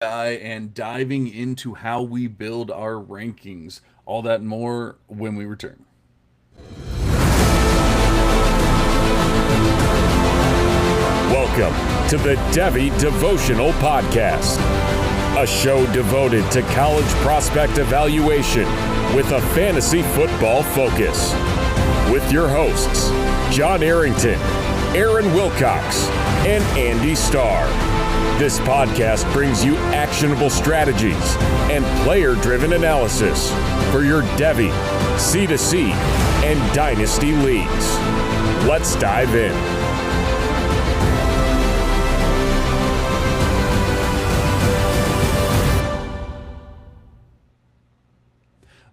and diving into how we build our rankings. All that and more when we return. Welcome to the Devy Devotional Podcast, a show devoted to college prospect evaluation with a fantasy football focus. With your hosts, John Arrington, Aaron Wilcox, and Andy Starr. This podcast brings you actionable strategies and player-driven analysis for your Devy, C2C, and Dynasty leagues. Let's dive in.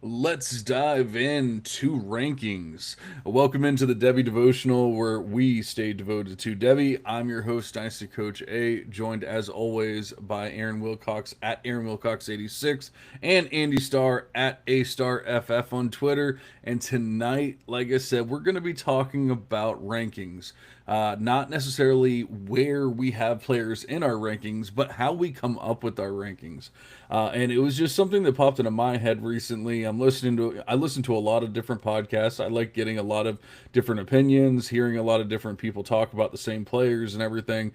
Let's dive into rankings. Welcome into the Devy Devotional, where we stay devoted to Devy. I'm your host, Dynasty Coach A, joined as always by Aaron Wilcox at Aaron Wilcox86 and Andy Starr at A Star FF on Twitter. And tonight, like I said, we're going to be talking about rankings. Not necessarily where we have players in our rankings, but how we come up with our rankings. And it was just something that popped into my head recently. I listen to a lot of different podcasts. I like getting a lot of different opinions, hearing a lot of different people talk about the same players and everything.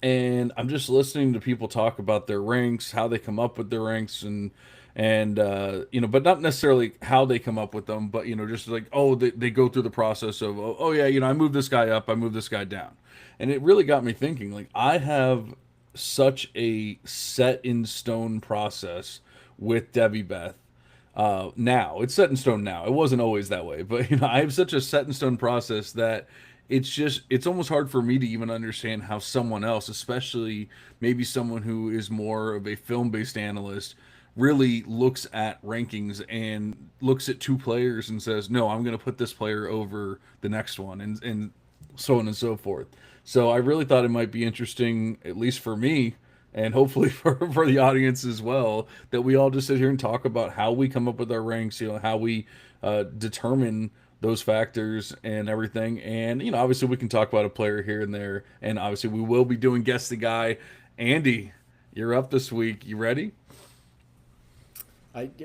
And I'm just listening to people talk about their ranks, how they come up with their ranks, and but not necessarily how they come up with them, but just like, oh, they go through the process of, oh yeah, I move this guy up, I move this guy down. And it really got me thinking, like, I have such a set in stone process with Debbie Beth. Now it's set in stone now. It wasn't always that way, but I have such a set in stone process that it's almost hard for me to even understand how someone else, especially maybe someone who is more of a film based analyst, really looks at rankings and looks at two players and says, no, I'm going to put this player over the next one, and so on and so forth. So I really thought it might be interesting, at least for me, and hopefully for the audience as well, that we all just sit here and talk about how we come up with our ranks, how we determine those factors and everything. And, obviously we can talk about a player here and there. And obviously we will be doing Guess the Guy. Andy, you're up this week. You ready?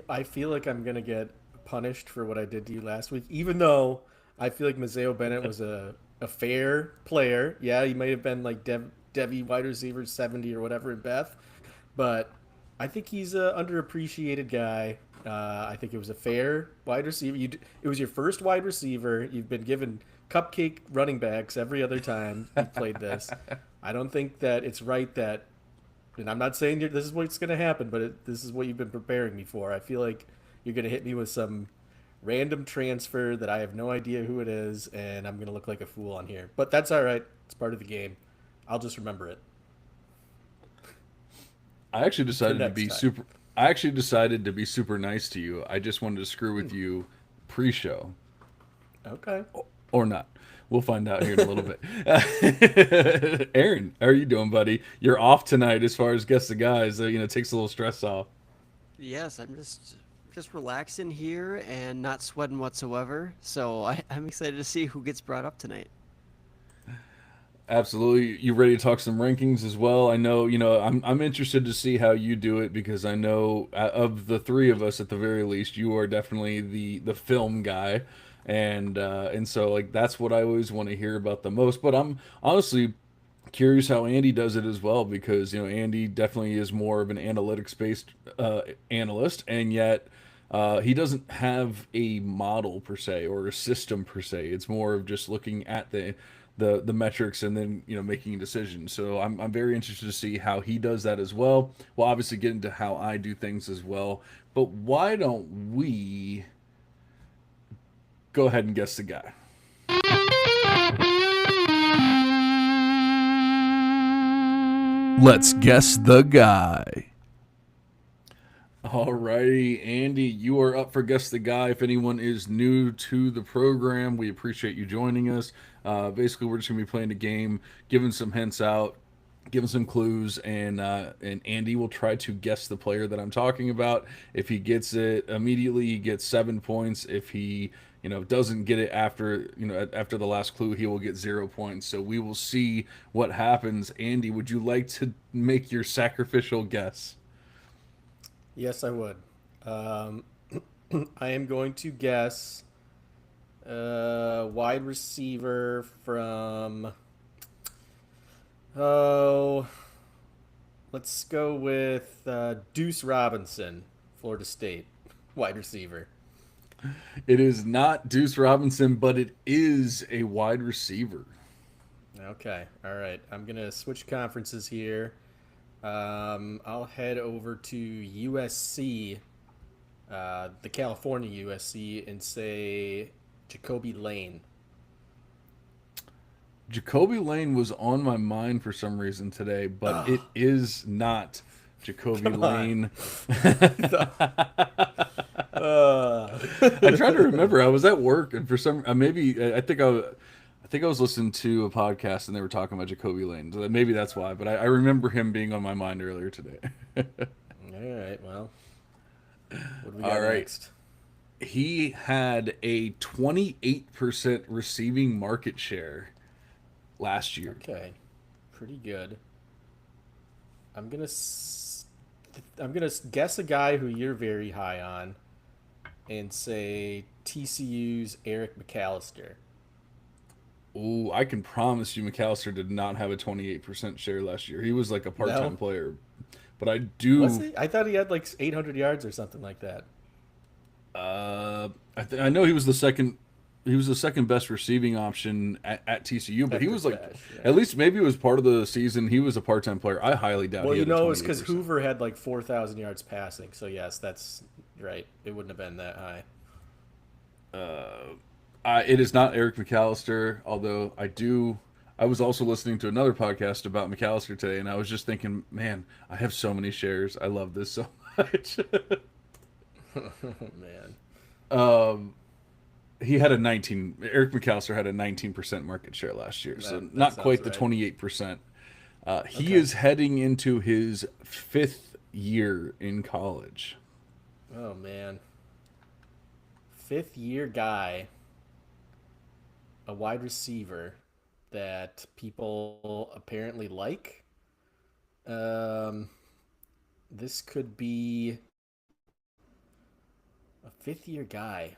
I feel like I'm gonna get punished for what I did to you last week, even though I feel like Mazeo Bennett was a fair player. Yeah, he might have been like Devy wide receiver 70 or whatever in Beth, but I think he's a underappreciated guy. I think it was a fair wide receiver. It was your first wide receiver. You've been given cupcake running backs every other time you played this. I don't think that it's right that, and I'm not saying this is what's going to happen, but this is what you've been preparing me for. I feel like you're going to hit me with some random transfer that I have no idea who it is, and I'm going to look like a fool on here. But that's all right. It's part of the game. I'll just remember it. I actually decided to be time. super. I actually decided to be super nice to you. I just wanted to screw with you pre-show, Okay. or not. We'll find out here in a little bit. Aaron, how are you doing, buddy? You're off tonight as far as Guess the Guys. It takes a little stress off. Yes, I'm just relaxing here and not sweating whatsoever. So I'm excited to see who gets brought up tonight. Absolutely. You ready to talk some rankings as well? I know, I'm interested to see how you do it, because I know of the three of us, at the very least, you are definitely the film guy. And so, like, that's what I always want to hear about the most. But I'm honestly curious how Andy does it as well, because Andy definitely is more of an analytics based analyst, and yet he doesn't have a model per se or a system per se. It's more of just looking at the metrics and then making a decision. So I'm very interested to see how he does that as well. We'll obviously get into how I do things as well. But why don't we go ahead and guess the guy? Let's guess the guy. Alrighty, Andy, you are up for Guess the Guy. If anyone is new to the program, we appreciate you joining us. Basically, we're just going to be playing a game, giving some hints out, giving some clues, and Andy will try to guess the player that I'm talking about. If he gets it immediately, he gets 7 points. If he doesn't get it after after the last clue, he will get 0 points. So we will see what happens. Andy, would you like to make your sacrificial guess? Yes, I would. Um, I am going to guess wide receiver from. Oh, let's go with Deuce Robinson, Florida State, wide receiver. It is not Deuce Robinson, but it is a wide receiver. Okay, all right. I'm gonna switch conferences here. I'll head over to USC, the California USC, and say Jacoby Lane. Jacoby Lane was on my mind for some reason today, but it is not Jacoby Come on. Lane. Uh, I tried to remember. I was at work, and for some maybe I think I was listening to a podcast, and they were talking about Jacoby Lane. So maybe that's why. But I remember him being on my mind earlier today. all right, well, what do we got All right. next? He had a 28% receiving market share last year. Okay, pretty good. I'm gonna s- I'm gonna guess a guy who you're very high on, and say TCU's Eric McAllister. Ooh, I can promise you McAllister did not have a 28% share last year. He was like a part-time No? player. But I Was do he? I thought he had like 800 yards or something like that. I know he was the second best receiving option at TCU, but he After was like Cash, yeah. at least maybe it was part of the season. He was a part-time player. I highly doubt Well, he you had a know, it's because 28%. Hoover had like 4,000 yards passing. So yes, that's right. It wouldn't have been that high. It is not Eric McAllister, although I was also listening to another podcast about McAllister today, and I was just thinking, man, I have so many shares. I love this so much. Man. He had Eric McAllister had a 19% market share last year, so That not sounds quite the right. 28%. He Okay. is heading into his 5th year in college. Oh man. Fifth year guy, a wide receiver that people apparently like. Um, this could be a fifth year guy.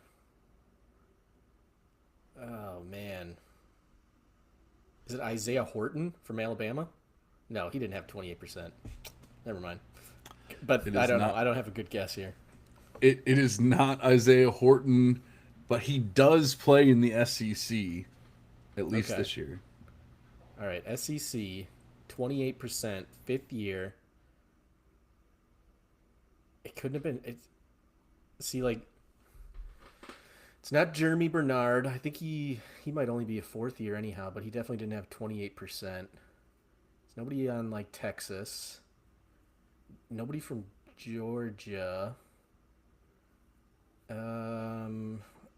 Oh man. Is it Isaiah Horton from Alabama? No, he didn't have 28%. Never mind. But It I is don't know. not. I don't have a good guess here. It is not Isaiah Horton, but he does play in the SEC at least Okay. this year. All right, SEC, 28%, fifth year. It couldn't have been. See, like, it's not Jeremy Bernard. I think he might only be a fourth year anyhow, but he definitely didn't have 28%. There's nobody on like Texas. Nobody from Georgia.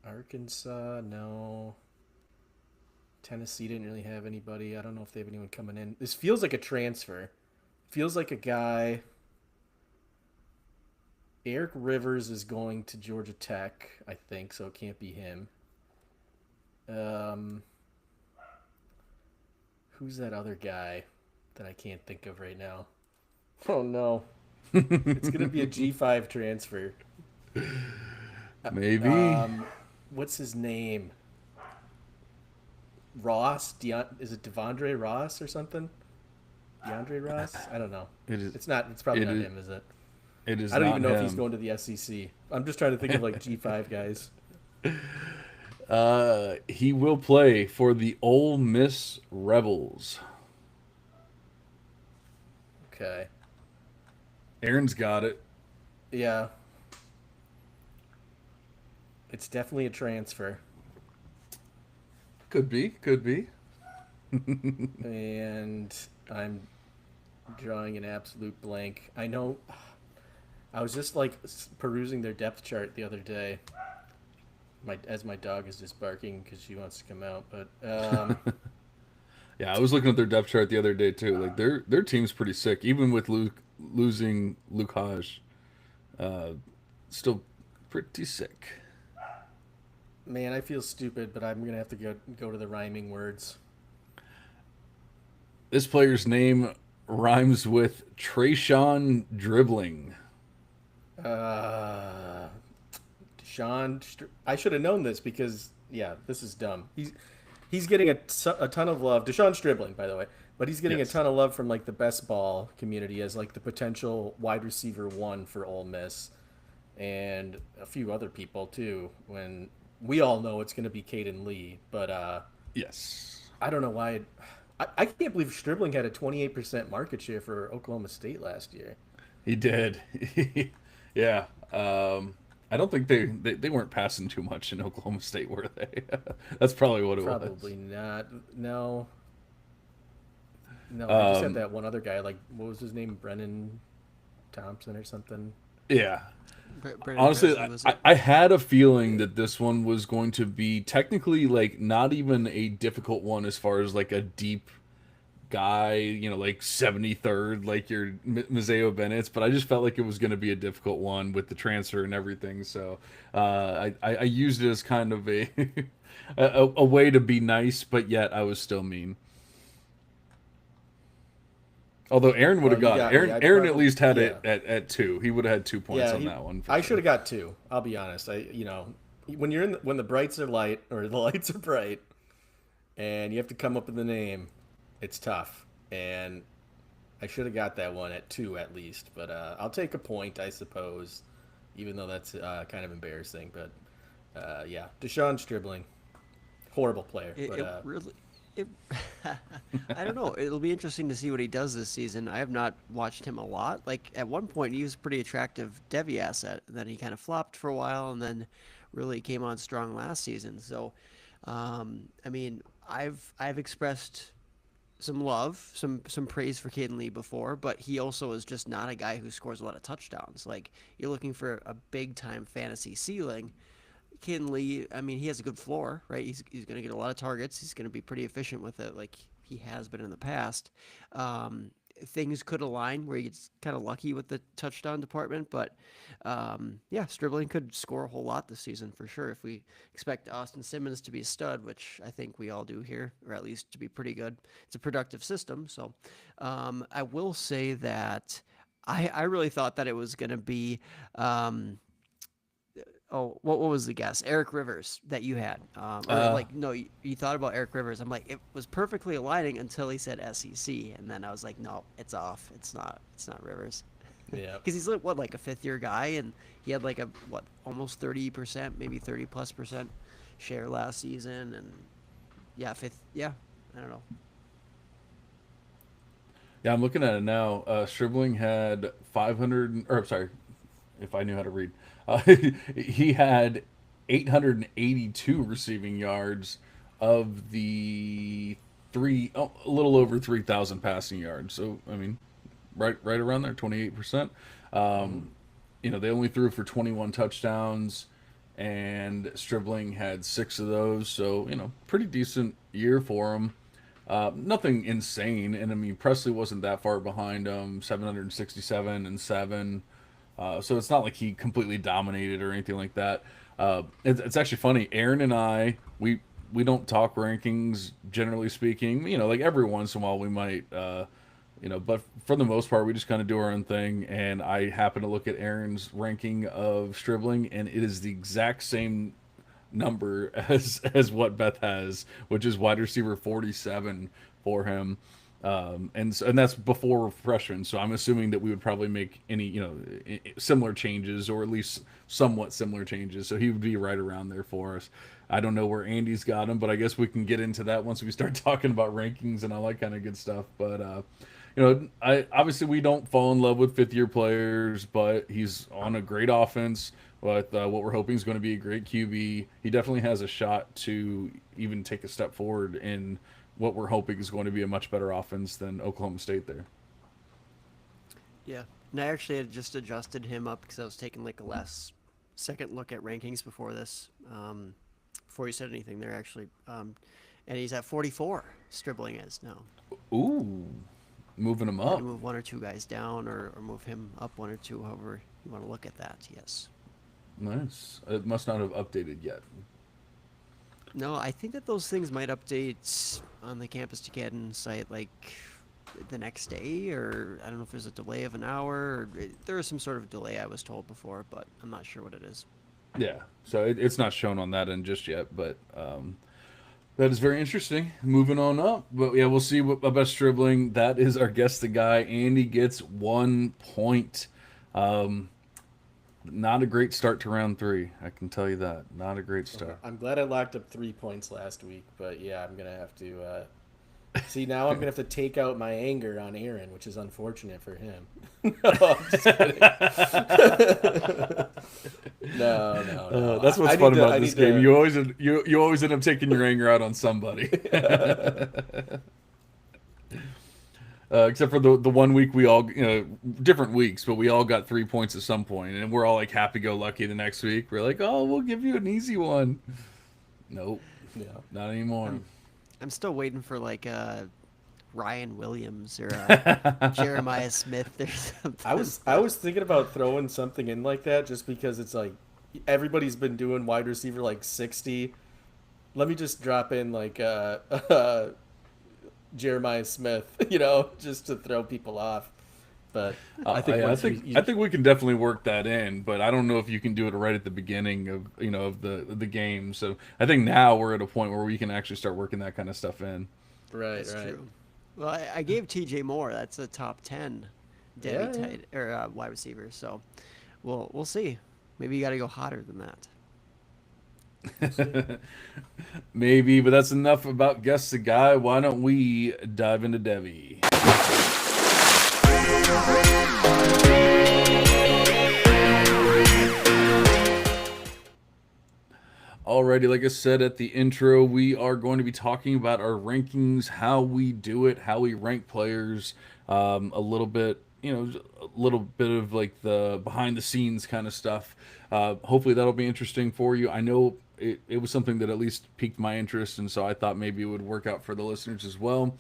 Arkansas, no. Tennessee didn't really have anybody. I don't know if they have anyone coming in. This feels like a transfer. Feels like a guy. Eric Rivers is going to Georgia Tech, I think, so it can't be him. Um, who's that other guy that I can't think of right now? Oh no, it's gonna be a G5 transfer. Maybe What's his name? Ross? Is it Devondre Ross or something? DeAndre Ross? I don't know. it is. It's not. It's probably It not is. him, is it? It is I don't not even know if he's him. going to the SEC. I'm just trying to think of like G5 guys. He will play for the Ole Miss Rebels. Okay. Aaron's got it. Yeah. It's definitely a transfer. Could be. Could be. And I'm drawing an absolute blank. I know. I was just like perusing their depth chart the other day. As my dog is just barking because she wants to come out. But Yeah, I was looking at their depth chart the other day too. Like their team's pretty sick, even with losing Luke Hodge. Still pretty sick. Man, I feel stupid, but I'm gonna have to go to the rhyming words. This player's name rhymes with Trayshawn Dribbling. Uh, I should have known this because yeah, this is dumb. He's getting a ton of love. Deshaun Stribling, by the way, but he's getting a Yes. ton of love from like the best ball community as like the potential wide receiver one for Ole Miss, and a few other people too. When we all know it's going to be Caden Lee, but Yes. I don't know why. I can't believe Stribling had a 28% market share for Oklahoma State last year. He did. Yeah. I don't think they weren't passing too much in Oklahoma State, were they? That's probably what it was. Probably not. No. No, I just had Um, that one other guy. Like, what was his name? Brennan Thompson or something. yeah. Brandon Honestly, Presley was I, it? I had a feeling that this one was going to be technically like not even a difficult one as far as like a deep guy, like 73rd, like your Mazeo Bennett's, but I just felt like it was going to be a difficult one with the transfer and everything. So I used it as kind of a, a way to be nice, but yet I was still mean. Although Aaron would Well, have you got it. got me. Aaron, I Aaron at probably least had yeah it at 2. He would have had 2 points yeah. on that one for I should sure. have got two. I'll be honest. When you're when the brights are light or the lights are bright, and you have to come up with a name, it's tough. And I should have got that one at two at least. But I'll take a point, I suppose, even though that's kind of embarrassing. But yeah, Deshaun Stribling, horrible player. But It really, it, I don't know. It'll be interesting to see what he does this season. I have not watched him a lot. Like at one point, he was a pretty attractive Devy asset, and then he kind of flopped for a while, and then really came on strong last season. So, I mean, I've expressed some love, some praise for Caden Lee before, but he also is just not a guy who scores a lot of touchdowns. Like you're looking for a big time fantasy ceiling. Caden Lee, I mean, he has a good floor, right? He's going to get a lot of targets. He's going to be pretty efficient with it, like he has been in the past. Things could align where he gets kind of lucky with the touchdown department, but yeah, Stribling could score a whole lot this season for sure. If we expect Austin Simmons to be a stud, which I think we all do here, or at least to be pretty good, it's a productive system. So I will say that I really thought that it was going to be. Oh, what was the guess? Eric Rivers that you had, or Uh, like no, you thought about Eric Rivers. I'm like, it was perfectly aligning until he said SEC, and then I was like, no, it's off. It's not Rivers, yeah, because he's like what, like a fifth year guy, and he had like a what, almost 30%, maybe 30+% share last season, and yeah, fifth, yeah, I don't know. yeah, I'm looking at it now. Stribling had 500, or I'm sorry, if I knew how to read. Uh, he had 882 receiving yards of the a little over 3,000 passing yards. So I mean, right around there, 28%. Um, they only threw for 21 touchdowns, and Stribling had 6 of those. So pretty decent year for him. Nothing insane, and I mean Presley wasn't that far behind him, 767 and 7. So it's not like he completely dominated or anything like that. It's actually funny. Aaron and I, we don't talk rankings generally speaking. Like every once in a while we might, but for the most part we just kind of do our own thing. And I happen to look at Aaron's ranking of Stribling, and it is the exact same number as what Beth has, which is wide receiver 47 for him. And that's before freshman, so I'm assuming that we would probably make any similar changes, or at least somewhat similar changes. So he would be right around there for us. I don't know where Andy's got him, but I guess we can get into that once we start talking about rankings and all that kind of good stuff. But I obviously we don't fall in love with 5th-year players, but he's on a great offense with what we're hoping is going to be a great QB. He definitely has a shot to even take a step forward in what we're hoping is going to be a much better offense than Oklahoma State there. Yeah, and I actually had just adjusted him up because I was taking like a last second look at rankings before this, before you said anything there actually, and he's at 44. Stribling is now. Ooh, moving him Had up. to move one or two guys down, or move him up one or two, however you want to look at that. Yes. Nice. It must not have updated yet. No, I think that those things might update on the Campus Decaden site like the next day, or I don't know if there's a delay of an hour. Or there is some sort of delay I was told before, but I'm not sure what it is. Yeah, so it's not shown on that end just yet, but that is very interesting. Moving on up, but yeah, we'll see what about Stribling. That is our guest, the guy. Andy gets 1 point. Um, Not a great start to round three. I can tell you that. Not a great start. I'm glad I locked up 3 points last week, but yeah, I'm gonna have to see now. I'm gonna have to take out my anger on Aaron, which is unfortunate for him. No, I'm just kidding. No. That's what's fun about this game. You always end up taking your anger out on somebody. Except for the 1 week we all, different weeks, but we all got 3 points at some point, and we're all like happy-go-lucky the next week. We're like, oh, we'll give you an easy one. Nope, Yeah. not anymore. I'm still waiting for like Ryan Williams or Jeremiah Smith or something. I was thinking about throwing something in like that just because it's like everybody's been doing wide receiver like 60. Let me just drop in like Jeremiah Smith, just to throw people off. But I think I think we can definitely work that in, but I don't know if you can do it right at the beginning of of the game. So I think now we're at a point where we can actually start working that kind of stuff in. That's right. true. Well, I gave TJ Moore. That's a top 10 Yeah. tight or wide receiver. So we'll see. Maybe you got to go hotter than that. Maybe, but that's enough about Guess the Guy. Why don't we dive into Devy? Alrighty, like I said at the intro, we are going to be talking about our rankings, how we do it, how we rank players, a little bit, a little bit of like the behind the scenes kind of stuff. Hopefully that'll be interesting for you. I know it was something that at least piqued my interest, and so I thought maybe it would work out for the listeners as well.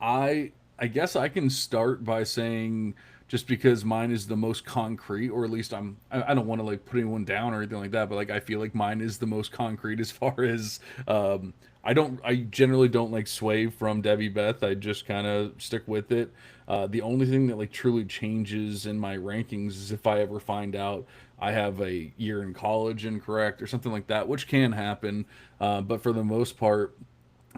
I guess I can start by saying just because mine is the most concrete, or at least I don't want to like put anyone down or anything like that, but like I feel like mine is the most concrete as far as I generally don't like sway from Debbie Beth. I just kind of stick with it. The only thing that like truly changes in my rankings is if I ever find out I have a year in college incorrect or something like that, which can happen. But for the most part,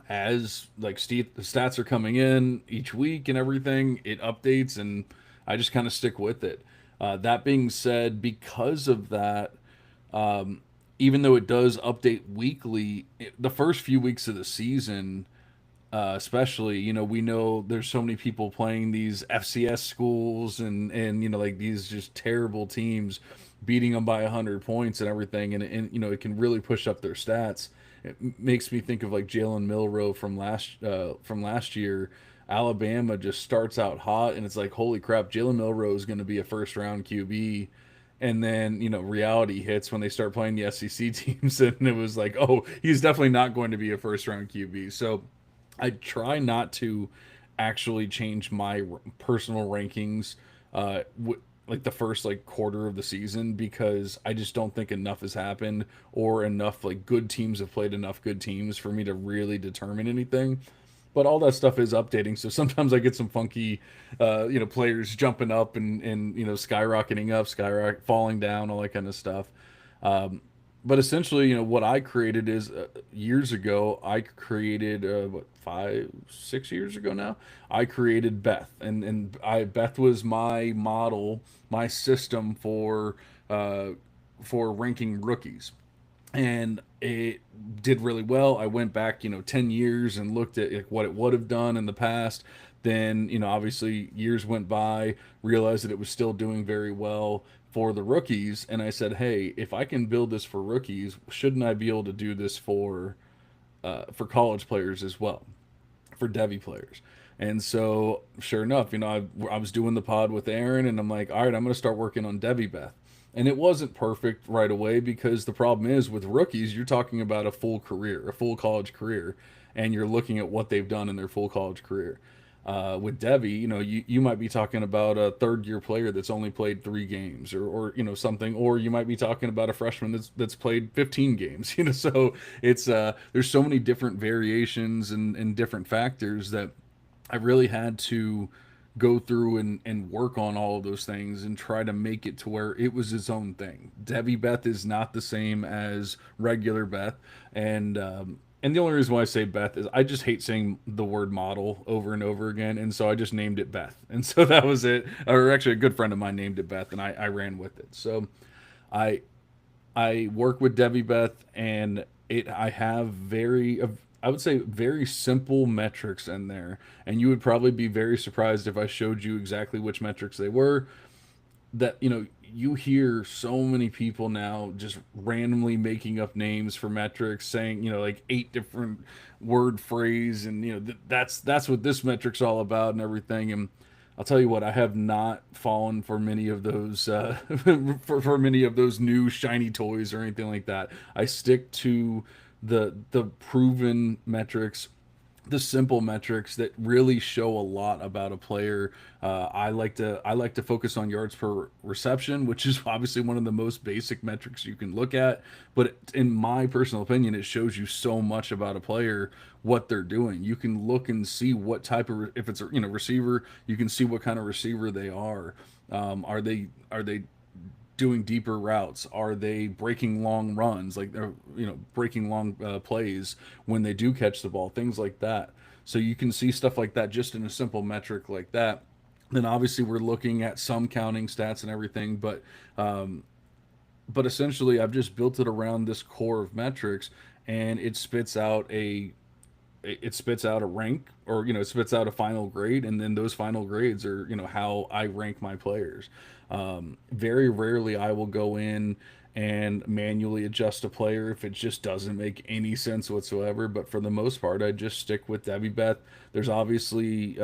as like the stats are coming in each week and everything, it updates and I just kind of stick with it. That being said, because of that, even though it does update weekly, the first few weeks of the season, especially, we know there's so many people playing these FCS schools and like these just terrible teams, beating them by 100 points and everything, and it can really push up their stats. It makes me think of like Jalen Milroe from last year. Alabama just starts out hot, and it's like, holy crap, Jalen Milroe is going to be a first round QB. And then, reality hits when they start playing the SEC teams, and it was like, oh, he's definitely not going to be a first round QB. So I try not to actually change my personal rankings like the first like quarter of the season, because I just don't think enough has happened or enough like good teams have played enough good teams for me to really determine anything. But all that stuff is updating, so sometimes I get some funky, players jumping up and skyrocketing up, falling down, all that kind of stuff. But essentially, what I created is years ago. I created 5, 6 years ago now. I created Beth, and Beth was my model, my system for ranking rookies, and it did really well. I went back, 10 years and looked at like, what it would have done in the past. Then, obviously years went by, realized that it was still doing very well for the rookies. And I said, hey, if I can build this for rookies, shouldn't I be able to do this for college players as well, for Devy players? And so sure enough, I was doing the pod with Aaron, and I'm like, all right, I'm going to start working on Devy Beth. And it wasn't perfect right away, because the problem is with rookies, you're talking about a full career, a full college career, and you're looking at what they've done in their full college career. With Devy, you might be talking about a third year player that's only played 3 games, or something, or you might be talking about a freshman that's played 15 games. So it's there's so many different variations and different factors that I really had to go through and work on all of those things and try to make it to where it was its own thing. Debbie Beth is not the same as regular Beth, and the only reason why I say Beth is I just hate saying the word model over and over again, and so I just named it Beth, and so that was it. Or actually, a good friend of mine named it Beth, and I ran with it. So I I work with Debbie Beth, and I have I would say very simple metrics in there, and you would probably be very surprised if I showed you exactly which metrics they were. That you hear so many people now just randomly making up names for metrics, saying like 8 different word phrase, and that's what this metric's all about and everything. And I'll tell you what, I have not fallen for many of those for many of those new shiny toys or anything like that. I stick to the proven metrics, the simple metrics that really show a lot about a player. I like to focus on yards per reception, which is obviously one of the most basic metrics you can look at. But in my personal opinion, it shows you so much about a player, what they're doing. You can look and see what type of, if it's a receiver, you can see what kind of receiver they are. Are they doing deeper routes? Are they breaking long runs, like they're breaking long plays when they do catch the ball? Things like that. So you can see stuff like that just in a simple metric like that. Then obviously we're looking at some counting stats and everything, but essentially I've just built it around this core of metrics, and it spits out a rank, or it spits out a final grade, and then those final grades are how I rank my players. Very rarely I will go in and manually adjust a player if it just doesn't make any sense whatsoever, but for the most part I just stick with Debbie Beth. There's obviously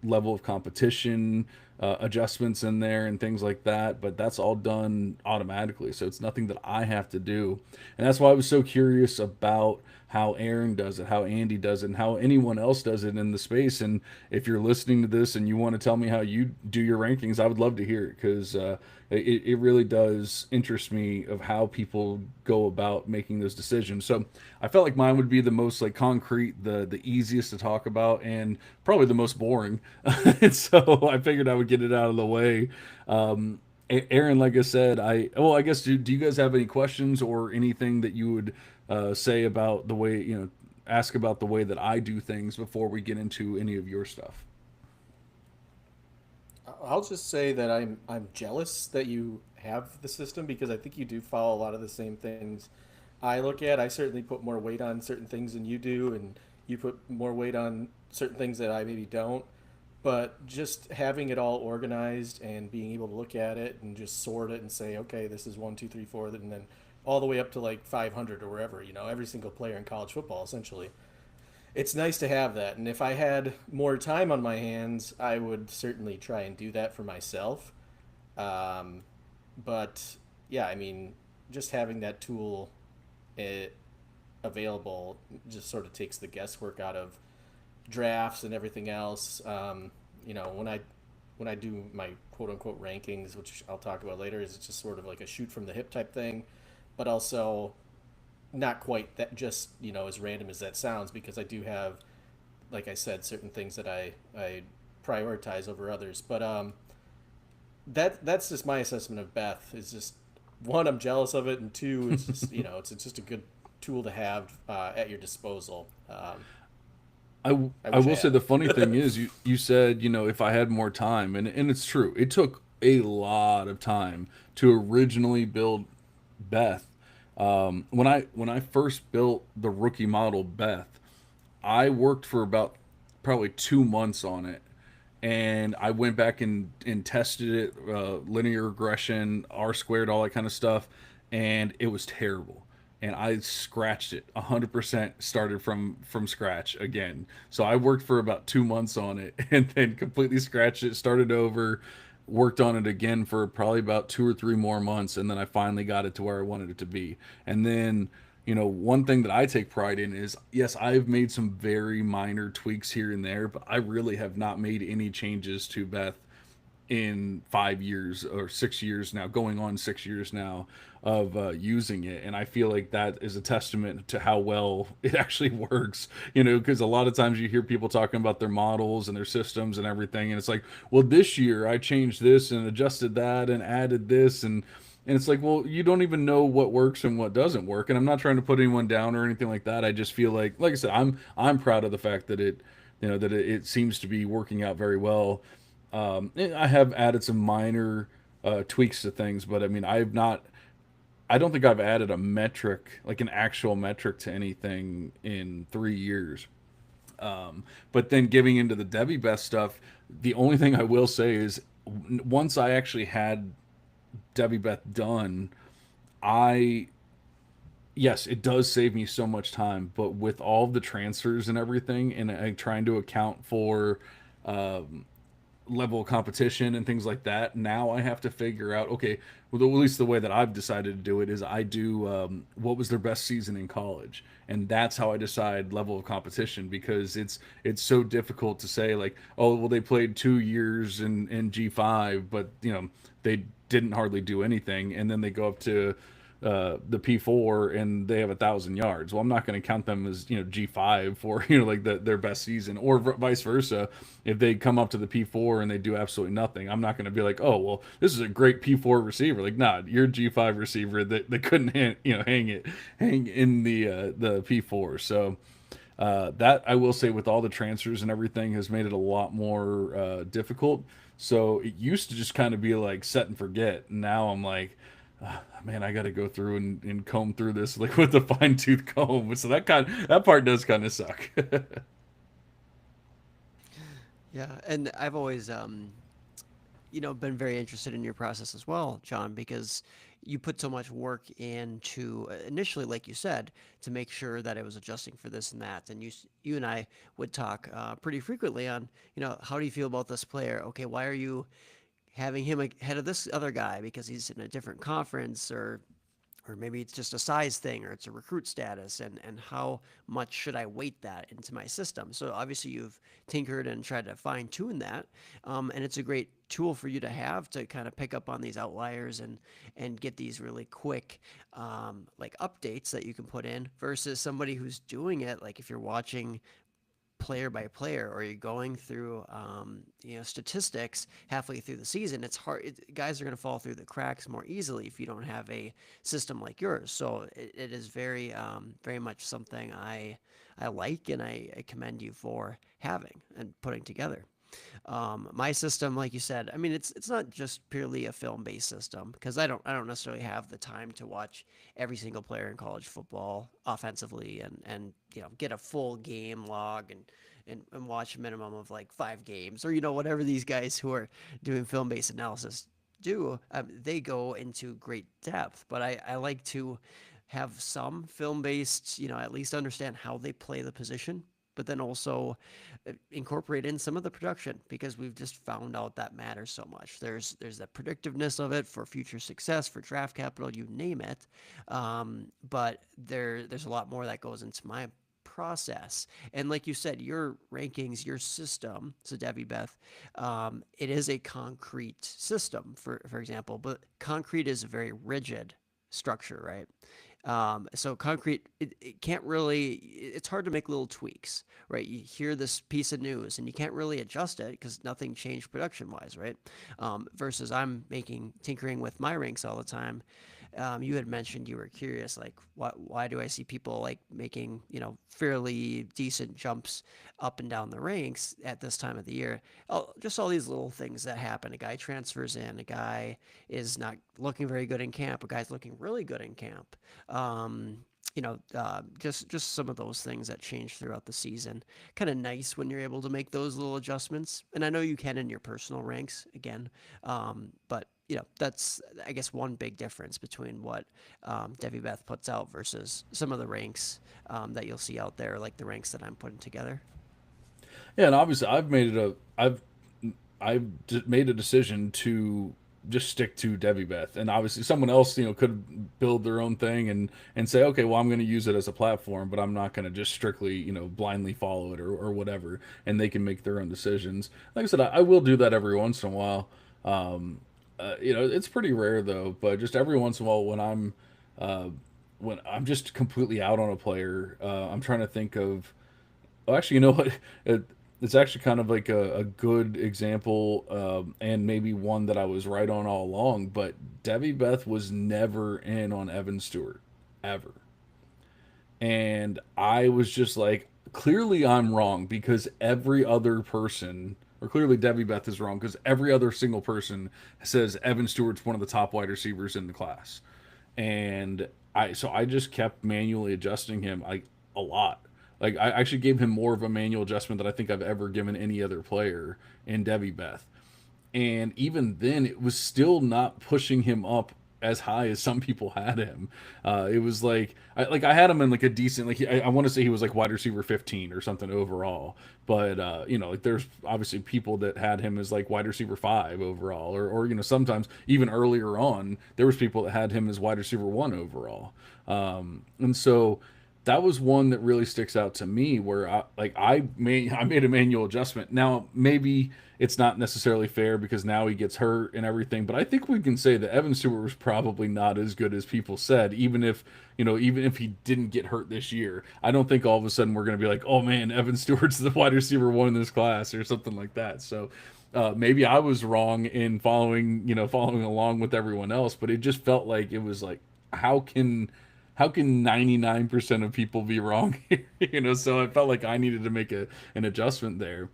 level of competition adjustments in there and things like that, but that's all done automatically, so it's nothing that I have to do. And that's why I was so curious about how Aaron does it, how Andy does it, and how anyone else does it in the space. And if you're listening to this and you want to tell me how you do your rankings, I would love to hear it, because it really does interest me of how people go about making those decisions. So I felt like mine would be the most like concrete, the easiest to talk about, and probably the most boring. And so I figured I would get it out of the way. Aaron, like I said, I guess, do you guys have any questions or anything that you would say about the way, ask about the way that I do things before we get into any of your stuff? I'll just say that I'm jealous that you have the system, because I think you do follow a lot of the same things I look at. I certainly put more weight on certain things than you do, and you put more weight on certain things that I maybe don't. But just having it all organized and being able to look at it and just sort it and say, okay, this is one, two, three, four, and then all the way up to like 500 or wherever, every single player in college football, essentially. It's nice to have that. And if I had more time on my hands, I would certainly try and do that for myself. Um, but yeah, I mean, just having that tool it, available just sort of takes the guesswork out of drafts and everything else. When I do my quote unquote rankings, which I'll talk about later, is it's just sort of like a shoot from the hip type thing, but also not quite that, just as random as that sounds, because I do have, like I said, certain things that I prioritize over others. But that's just my assessment of Beth. Is just, one, I'm jealous of it, and two, it's just it's just a good tool to have at your disposal. I will say the funny thing is, you said, if I had more time, and it's true. It took a lot of time to originally build Beth. When I first built the rookie model Beth, I worked for about probably 2 months on it, and I went back and tested it, linear regression, R squared, all that kind of stuff, and it was terrible. And I scratched it 100%, started from scratch again. So I worked for about 2 months on it, and then completely scratched it, started over, worked on it again for probably about 2 or 3 more months, and then I finally got it to where I wanted it to be. And then one thing that I take pride in is, yes, I've made some very minor tweaks here and there, but I really have not made any changes to Beth in 5 years or 6 years now, going on 6 years now of using it. And I feel like that is a testament to how well it actually works, because a lot of times you hear people talking about their models and their systems and everything. And it's like, well, this year I changed this and adjusted that and added this. And it's like, well, you don't even know what works and what doesn't work. And I'm not trying to put anyone down or anything like that. I just feel like I said, I'm proud of the fact that it seems to be working out very well. I have added some minor tweaks to things, but I mean, I don't think I've added a metric, like an actual metric to anything in 3 years. But then giving into the Debbie Best stuff, the only thing I will say is once I actually had Debbie Beth done, I yes, it does save me so much time, but with all the transfers and everything, and trying to account for level of competition and things like that, now I have to figure out, okay, well, at least the way that I've decided to do it is I do what was their best season in college, and that's how I decide level of competition, because it's so difficult to say like, oh, well, they played 2 years in G5, but they didn't hardly do anything, and then they go up to the P4 and they have 1,000 yards. Well, I'm not going to count them as G5 for like their best season, or vice versa. If they come up to the P4 and they do absolutely nothing, I'm not going to be like, oh well, this is a great P4 receiver. Like, nah, you're a G5 receiver that couldn't hang in the P4. So that I will say, with all the transfers and everything, has made it a lot more difficult. So it used to just kind of be like set and forget. Now I'm like, man, I got to go through and comb through this like with a fine tooth comb. So that part does kind of suck. Yeah, and I've always been very interested in your process as well, John, because you put so much work into initially, like you said, to make sure that it was adjusting for this and that. And you and I would talk pretty frequently on, how do you feel about this player? Okay, why are you having him ahead of this other guy because he's in a different conference, or maybe it's just a size thing, or it's a recruit status, and how much should I weight that into my system? So obviously you've tinkered and tried to fine tune that, and it's a great tool for you to have to kind of pick up on these outliers and get these really quick like updates that you can put in versus somebody who's doing it. Like if you're watching player by player, or you're going through statistics halfway through the season, it's hard. Guys are going to fall through the cracks more easily if you don't have a system like yours. So it is very much something I like, and I commend you for having and putting together. My system, like you said, I mean, it's not just purely a film-based system, because I don't necessarily have the time to watch every single player in college football offensively, and get a full game log, and watch a minimum of like 5 games, or whatever these guys who are doing film-based analysis do. They go into great depth, but I like to have some film-based, at least understand how they play the position, but then also incorporate in some of the production, because we've just found out that matters so much. There's the predictiveness of it for future success, for draft capital, you name it. But there's a lot more that goes into my process. And like you said, your rankings, your system, so Debbie Beth, it is a concrete system, for example, but concrete is a very rigid structure, right? So concrete, it can't really, it's hard to make little tweaks, right? You hear this piece of news and you can't really adjust it because nothing changed production wise, right? Versus I'm tinkering with my ranks all the time. You had mentioned you were curious, like, why do I see people like making, fairly decent jumps up and down the ranks at this time of the year? Oh, just all these little things that happen. A guy transfers in, a guy is not looking very good in camp, a guy's looking really good in camp. Just some of those things that change throughout the season. Kind of nice when you're able to make those little adjustments. And I know you can in your personal ranks again, but that's, I guess, one big difference between what Debbie Beth puts out versus some of the ranks that you'll see out there, like the ranks that I'm putting together. Yeah, and obviously I've made a decision to just stick to Devi Beth. And obviously someone else, could build their own thing and say, okay, well, I'm going to use it as a platform, but I'm not going to just strictly, blindly follow it or whatever. And they can make their own decisions. Like I said, I will do that every once in a while. It's pretty rare though, but just every once in a while uh, when I'm just completely out on a player, I'm trying to think of. Oh, actually, you know what? It's actually kind of like a good example, and maybe one that I was right on all along. But Debbie Beth was never in on Evan Stewart, ever. And I was just like, clearly I'm wrong because every other person, or clearly Debbie Beth is wrong because every other single person says Evan Stewart's one of the top wide receivers in the class. And I just kept manually adjusting him like a lot. Like I actually gave him more of a manual adjustment than I think I've ever given any other player in Debbie Beth. And even then, it was still not pushing him up as high as some people had him. It was I had him in like a decent I want to say he was like wide receiver 15 or something overall, but like there's obviously people that had him as like wide receiver 5 overall, or sometimes even earlier on there was people that had him as wide receiver 1 overall, and so that was one that really sticks out to me where I made a manual adjustment. Now maybe it's not necessarily fair because now he gets hurt and everything, but I think we can say that Evan Stewart was probably not as good as people said, even if he didn't get hurt this year. I don't think all of a sudden we're going to be like, oh man, Evan Stewart's the wide receiver 1 in this class or something like that. So maybe I was wrong in following along with everyone else, but it just felt like it was like, how can 99% of people be wrong here? So I felt like I needed to make an adjustment there.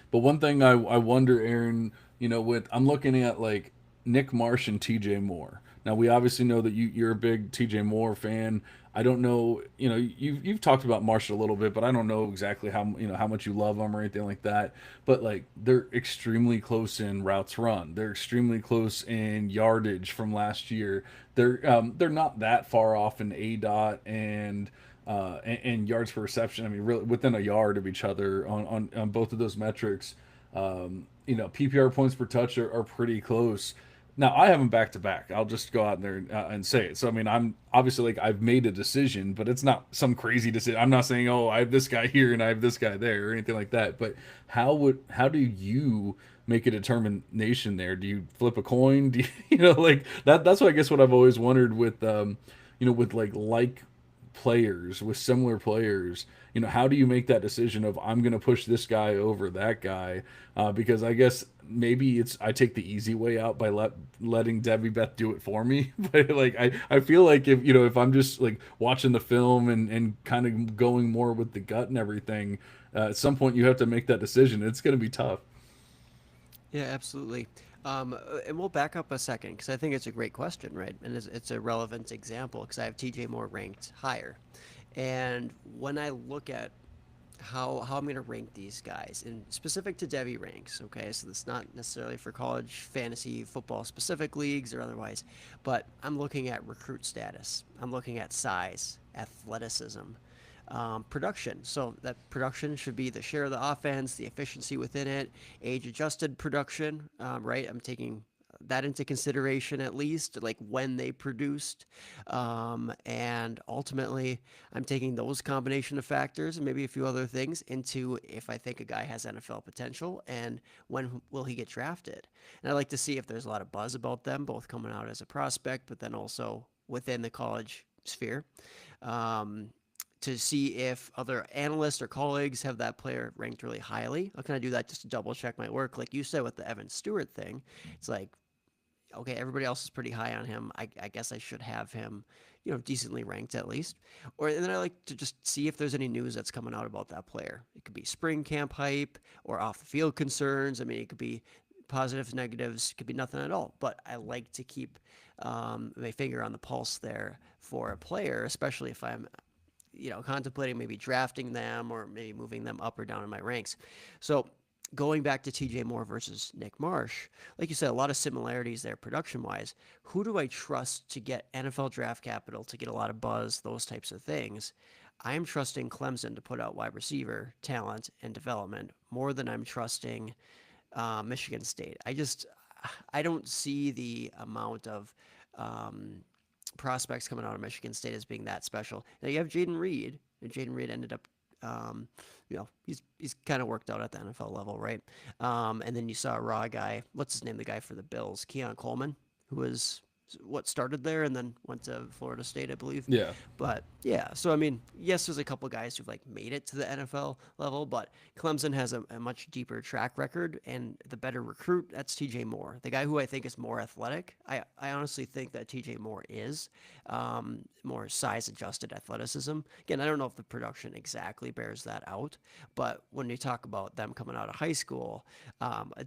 But one thing I wonder, Aaron, with I'm looking at like Nick Marsh and TJ Moore. Now we obviously know that you're a big TJ Moore fan. I don't know, you've talked about Marsh a little bit, but I don't know exactly how much you love him or anything like that. But like they're extremely close in routes run. They're extremely close in yardage from last year. They're not that far off in A dot and yards per reception. I mean, really within a yard of each other on both of those metrics. PPR points per touch are pretty close. Now I have them back to back. I'll just go out there and say it. So I mean, I'm obviously like I've made a decision, but it's not some crazy decision. I'm not saying, oh, I have this guy here and I have this guy there or anything like that. But how do you make a determination there? Do you flip a coin? Do you, like that? That's what I guess what I've always wondered with with like players, with similar players. How do you make that decision of I'm going to push this guy over that guy? Because I guess maybe I take the easy way out by letting Debbie Beth do it for me. But like I feel like if I'm just like watching the film and kind of going more with the gut and everything, at some point you have to make that decision. It's going to be tough. Yeah, absolutely. And we'll back up a second because I think it's a great question, right? And it's a relevant example because I have TJ Moore ranked higher. And when I look at how I'm going to rank these guys, and specific to Devy ranks, okay? So that's not necessarily for college fantasy football specific leagues or otherwise, but I'm looking at recruit status. I'm looking at size, athleticism, production. So that production should be the share of the offense, the efficiency within it, age-adjusted production, right? I'm taking that into consideration at least, like when they produced. And ultimately, I'm taking those combination of factors and maybe a few other things into if I think a guy has NFL potential and when will he get drafted. And I like to see if there's a lot of buzz about them, both coming out as a prospect, but then also within the college sphere. To see if other analysts or colleagues have that player ranked really highly. I'll kind of do that just to double check my work. Like you said with the Evan Stewart thing, it's like, okay, everybody else is pretty high on him. I guess I should have him, decently ranked at least. And then I like to just see if there's any news that's coming out about that player. It could be spring camp hype or off the field concerns. I mean, it could be positives, negatives, it could be nothing at all. But I like to keep my finger on the pulse there for a player, especially if I'm contemplating maybe drafting them or maybe moving them up or down in my ranks. So going back to TJ Moore versus Nick Marsh, like you said, a lot of similarities there production wise. Who do I trust to get NFL draft capital, to get a lot of buzz, those types of things? I am trusting Clemson to put out wide receiver talent and development more than I'm trusting Michigan State. I don't see the amount of prospects coming out of Michigan State as being that special. Now you have Jaden Reed, and Jaden Reed ended up, he's kind of worked out at the NFL level, right? And then you saw a raw guy. What's his name? The guy for the Bills, Keon Coleman, who was what started there and then went to Florida State, I believe. Yeah. But yeah, so I mean, yes, there's a couple guys who've like made it to the NFL level, but Clemson has a much deeper track record, and the better recruit, that's TJ Moore, the guy who I think is more athletic. I honestly think that TJ Moore is more size adjusted athleticism. Again, I don't know if the production exactly bears that out, but when you talk about them coming out of high school,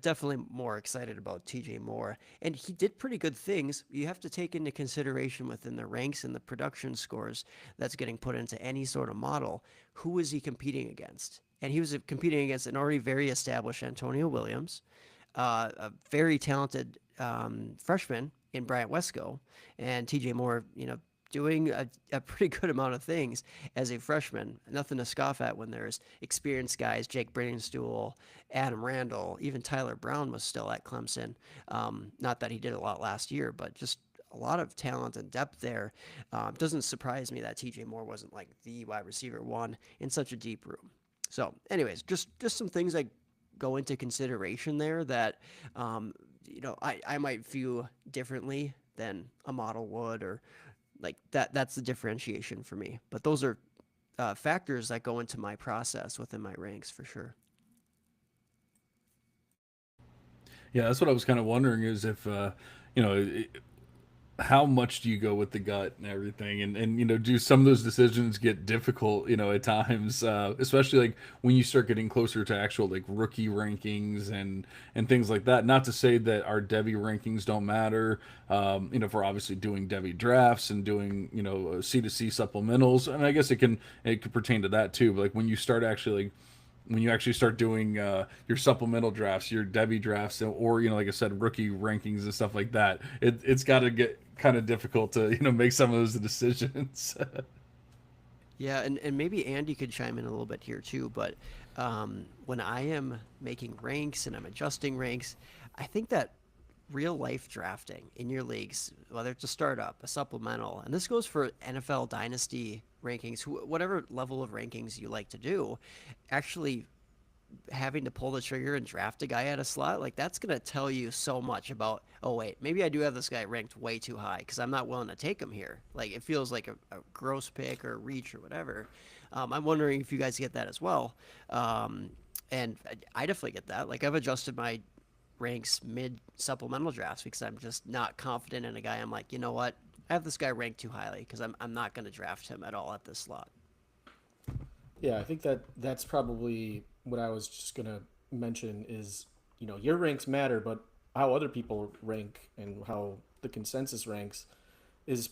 definitely more excited about TJ Moore. And he did pretty good things. You have to take into consideration within the ranks and the production scores that's getting put into any sort of model, who is he competing against? And he was competing against an already very established Antonio Williams, a very talented freshman in Bryant Wesco, and TJ Moore, doing a pretty good amount of things as a freshman. Nothing to scoff at when there's experienced guys, Jake Bradenstool, Adam Randall, even Tyler Brown was still at Clemson. Not that he did a lot last year, but just a lot of talent and depth there. Doesn't surprise me that TJ Moore wasn't like the wide receiver one in such a deep room. So anyways, just some things that go into consideration there that, I might view differently than a model would, or like that's the differentiation for me. But those are factors that go into my process within my ranks for sure. Yeah, that's what I was kind of wondering is if, how much do you go with the gut and everything, and do some of those decisions get difficult, at times, especially like when you start getting closer to actual like rookie rankings and things like that. Not to say that our Devy rankings don't matter, if we're obviously doing Devy drafts and doing C2C supplementals, and I guess it could pertain to that too. But like when you actually start doing your supplemental drafts, your Devy drafts, or like I said, rookie rankings and stuff like that, it's got to get kind of difficult to make some of those decisions. Yeah, and maybe Andy could chime in a little bit here too, but when I am making ranks and I'm adjusting ranks, I think that real life drafting in your leagues, whether it's a startup, a supplemental, and this goes for NFL dynasty rankings, whatever level of rankings you like to do, actually having to pull the trigger and draft a guy at a slot, like that's going to tell you so much about, oh, wait, maybe I do have this guy ranked way too high because I'm not willing to take him here. Like it feels like a gross pick or a reach or whatever. I'm wondering if you guys get that as well. And I definitely get that. Like I've adjusted my ranks mid supplemental drafts because I'm just not confident in a guy. I'm like, you know what? I have this guy ranked too highly because I'm not going to draft him at all at this slot. Yeah, I think that's probably what I was just gonna mention is, your ranks matter, but how other people rank and how the consensus ranks is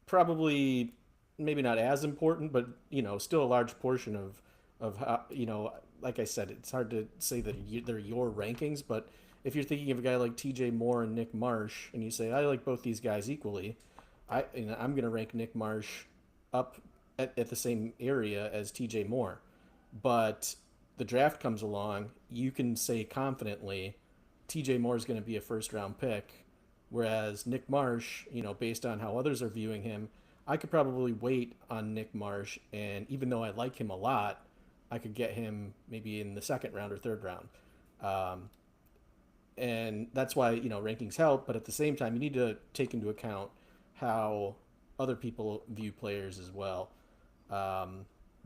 probably maybe not as important, but still a large portion of how, like I said, it's hard to say that they're your rankings, but if you're thinking of a guy like TJ Moore and Nick Marsh and you say I like both these guys equally, I'm going to rank Nick Marsh up at the same area as TJ Moore. But the draft comes along, you can say confidently TJ Moore is going to be a first round pick, whereas Nick Marsh, based on how others are viewing him, I could probably wait on Nick Marsh, and even though I like him a lot, I could get him maybe in the second round or third round. And that's why, rankings help, but at the same time, you need to take into account how other people view players as well.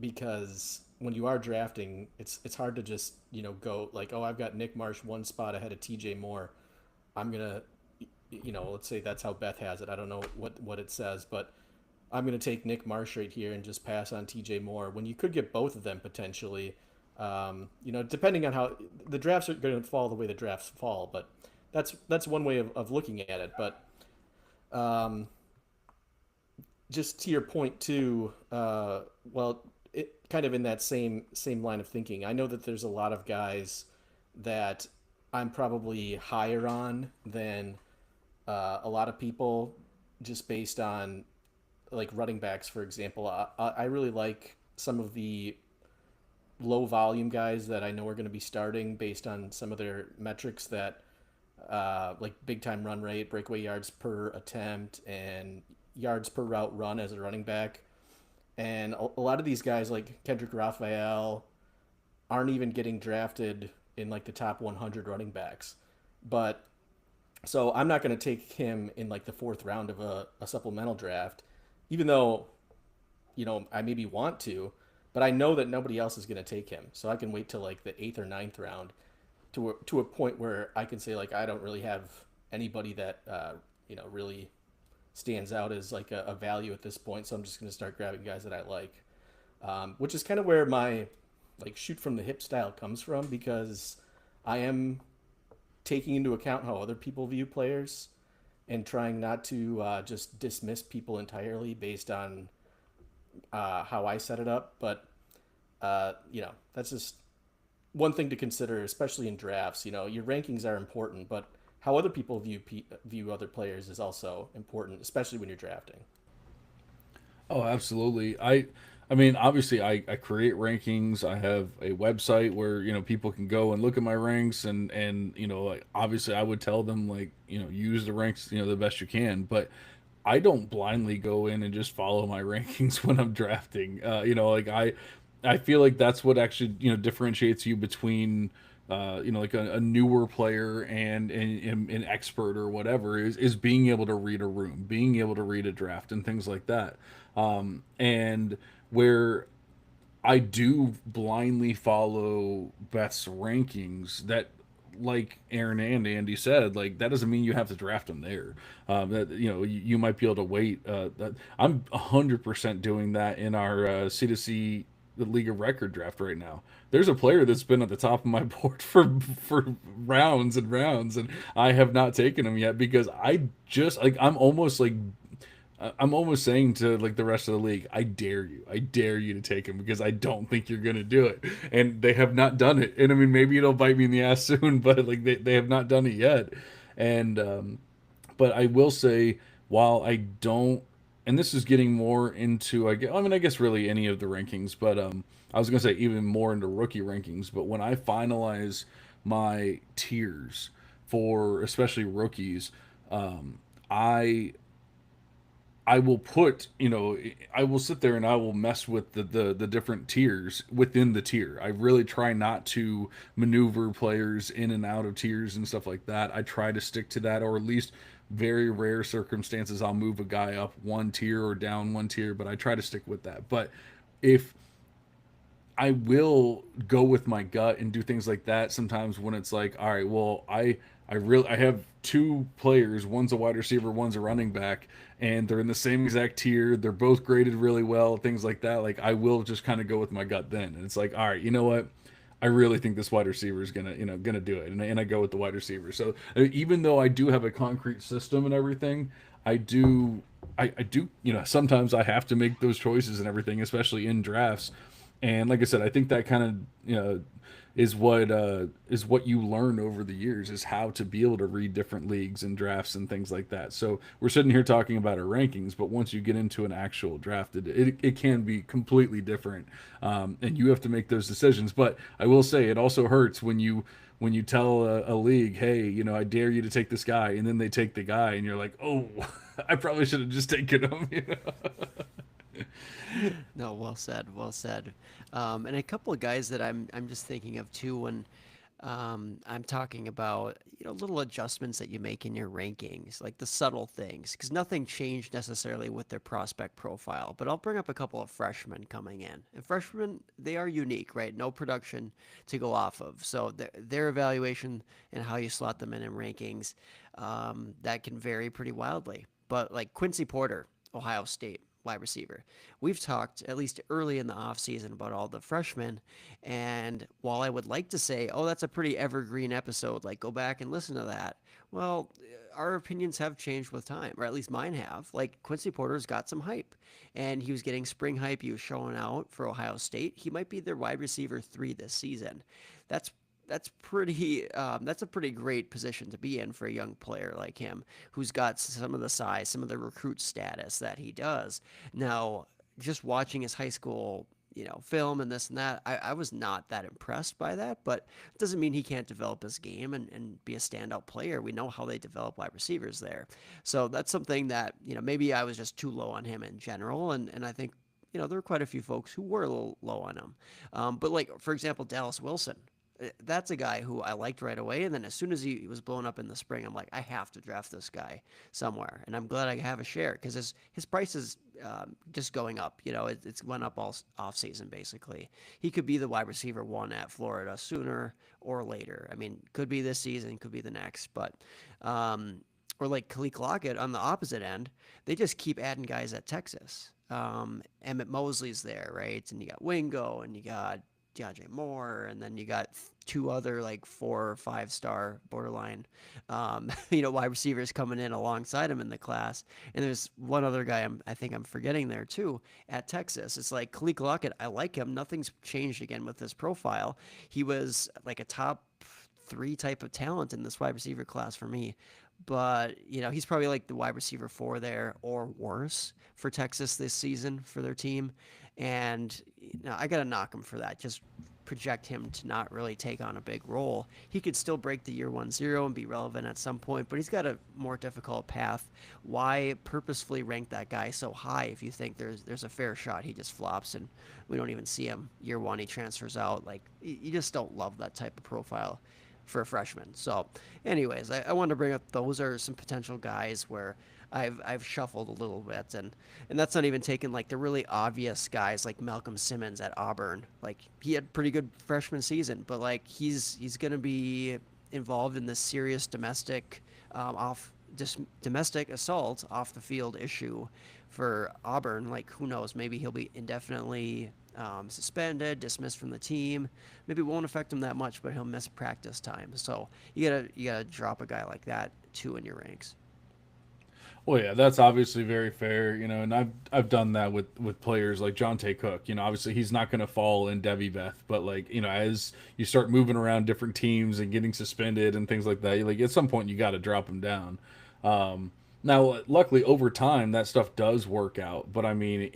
Because when you are drafting, it's hard to just, go like, oh, I've got Nick Marsh one spot ahead of TJ Moore. I'm going to, let's say that's how Beth has it. I don't know what it says, but I'm going to take Nick Marsh right here and just pass on TJ Moore when you could get both of them potentially. Depending on how the drafts are going to fall the way the drafts fall, but that's one way of looking at it. But just to your point too, it kind of in that same line of thinking. I know that there's a lot of guys that I'm probably higher on than a lot of people, just based on like running backs, for example. I really like some of the low volume guys that I know are going to be starting based on some of their metrics that like big time run rate, breakaway yards per attempt, and yards per route run as a running back. And a lot of these guys like Kendrick Raphael aren't even getting drafted in like the top 100 running backs. But so I'm not going to take him in like the fourth round of a supplemental draft, even though, I maybe want to, but I know that nobody else is going to take him. So I can wait till like the eighth or ninth round to a point where I can say like I don't really have anybody that really stands out as like a value at this point. So I'm just going to start grabbing guys that I like, which is kind of where my like shoot from the hip style comes from, because I am taking into account how other people view players and trying not to just dismiss people entirely based on how I set it up. But that's just one thing to consider, especially in drafts. Your rankings are important, but how other people view other players is also important, especially when you're drafting. Oh, absolutely. I mean, obviously, I create rankings. I have a website where people can go and look at my ranks, and like obviously, I would tell them like use the ranks the best you can, but I don't blindly go in and just follow my rankings when I'm drafting. Like I feel like that's what actually differentiates you between like a newer player and an expert or whatever is being able to read a room, being able to read a draft and things like that. And where I do blindly follow Beth's rankings, that like Aaron and Andy said, like that doesn't mean you have to draft them there. That you might be able to wait. I'm 100% doing that in our C2C the League of Record draft right now. There's a player that's been at the top of my board for rounds and rounds, and I have not taken him yet because I just like I'm almost saying to like the rest of the league, I dare you to take him because I don't think you're gonna do it, and they have not done it. And I mean, maybe it'll bite me in the ass soon, but like they have not done it yet. And but I will say, while I don't, and this is getting more into, I guess really any of the rankings, but I was gonna say even more into rookie rankings. But when I finalize my tiers for especially rookies, I will put, I will sit there and I will mess with the different tiers within the tier. I really try not to maneuver players in and out of tiers and stuff like that. I try to stick to that, or at least very rare circumstances I'll move a guy up one tier or down one tier, but I try to stick with that. But if I will go with my gut and do things like that sometimes when it's like, all right, well, I have two players, one's a wide receiver, one's a running back, and they're in the same exact tier. They're both graded really well, things like that. Like I will just kind of go with my gut then. And it's like, all right, you know what? I really think this wide receiver is gonna do it, and I go with the wide receiver. So even though I do have a concrete system and everything, I do sometimes I have to make those choices and everything, especially in drafts. And like I said, I think that kind of is what you learn over the years, is how to be able to read different leagues and drafts and things like that. So we're sitting here talking about our rankings, but once you get into an actual draft, it can be completely different, and you have to make those decisions. But I will say it also hurts when you tell a league, hey, I dare you to take this guy, and then they take the guy, and you're like, oh, I probably should have just taken him. No, well said, well said. And a couple of guys that I'm just thinking of too when I'm talking about little adjustments that you make in your rankings, like the subtle things, because nothing changed necessarily with their prospect profile. But I'll bring up a couple of freshmen coming in, and freshmen, they are unique, right? No production to go off of, so their evaluation and how you slot them in rankings, that can vary pretty wildly. But like Quincy Porter, Ohio State wide receiver. We've talked at least early in the offseason about all the freshmen. And while I would like to say, oh, that's a pretty evergreen episode, like go back and listen to that. Well, our opinions have changed with time, or at least mine have. Like Quincy Porter's got some hype, and he was getting spring hype. He was showing out for Ohio State. He might be their wide receiver 3 this season. That's that's a pretty great position to be in for a young player like him, who's got some of the size, some of the recruit status that he does. Now, just watching his high school film and this and that. I was not that impressed by that, but it doesn't mean he can't develop his game and be a standout player. We know how they develop wide receivers there. So that's something that, maybe I was just too low on him in general. And I think, there were quite a few folks who were a little low on him. But like, for example, Dallas Wilson, that's a guy who I liked right away. And then as soon as he was blown up in the spring, I'm like, I have to draft this guy somewhere. And I'm glad I have a share because his price is just going up. It's went up all off season basically. He could be the wide receiver one at Florida sooner or later. I mean, could be this season, could be the next, but. Or like Khalil Lockett on the opposite end, they just keep adding guys at Texas. Emmett Mosley's there, right? And you got Wingo, and you got DeAndre Moore, and then you got two other like 4 or 5 star borderline, wide receivers coming in alongside him in the class. And there's one other guy I think I'm forgetting there too at Texas. It's like Khalil Lockett. I like him. Nothing's changed again with his profile. He was like a top 3 type of talent in this wide receiver class for me. But, he's probably like the wide receiver 4 there or worse for Texas this season for their team. And I got to knock him for that. Just project him to not really take on a big role. He could still break the year 1-0 and be relevant at some point, but he's got a more difficult path. Why purposefully rank that guy so high if you think there's a fair shot he just flops and we don't even see him year 1, he transfers out? Like, you just don't love that type of profile for a freshman. So anyways, I wanted to bring up those are some potential guys where I've shuffled a little bit, and that's not even taking like the really obvious guys like Malcolm Simmons at Auburn. Like, he had pretty good freshman season, but like he's gonna be involved in this serious domestic assault off the field issue for Auburn. Like, who knows? Maybe he'll be indefinitely suspended, dismissed from the team. Maybe it won't affect him that much, but he'll miss practice time. So you gotta drop a guy like that too in your ranks. Well, yeah, that's obviously very fair, and I've done that with players like John Tay Cook. Obviously he's not going to fall in Devy Beth, but like, as you start moving around different teams and getting suspended and things like that, like at some point you got to drop him down. Now, luckily over time that stuff does work out, but I mean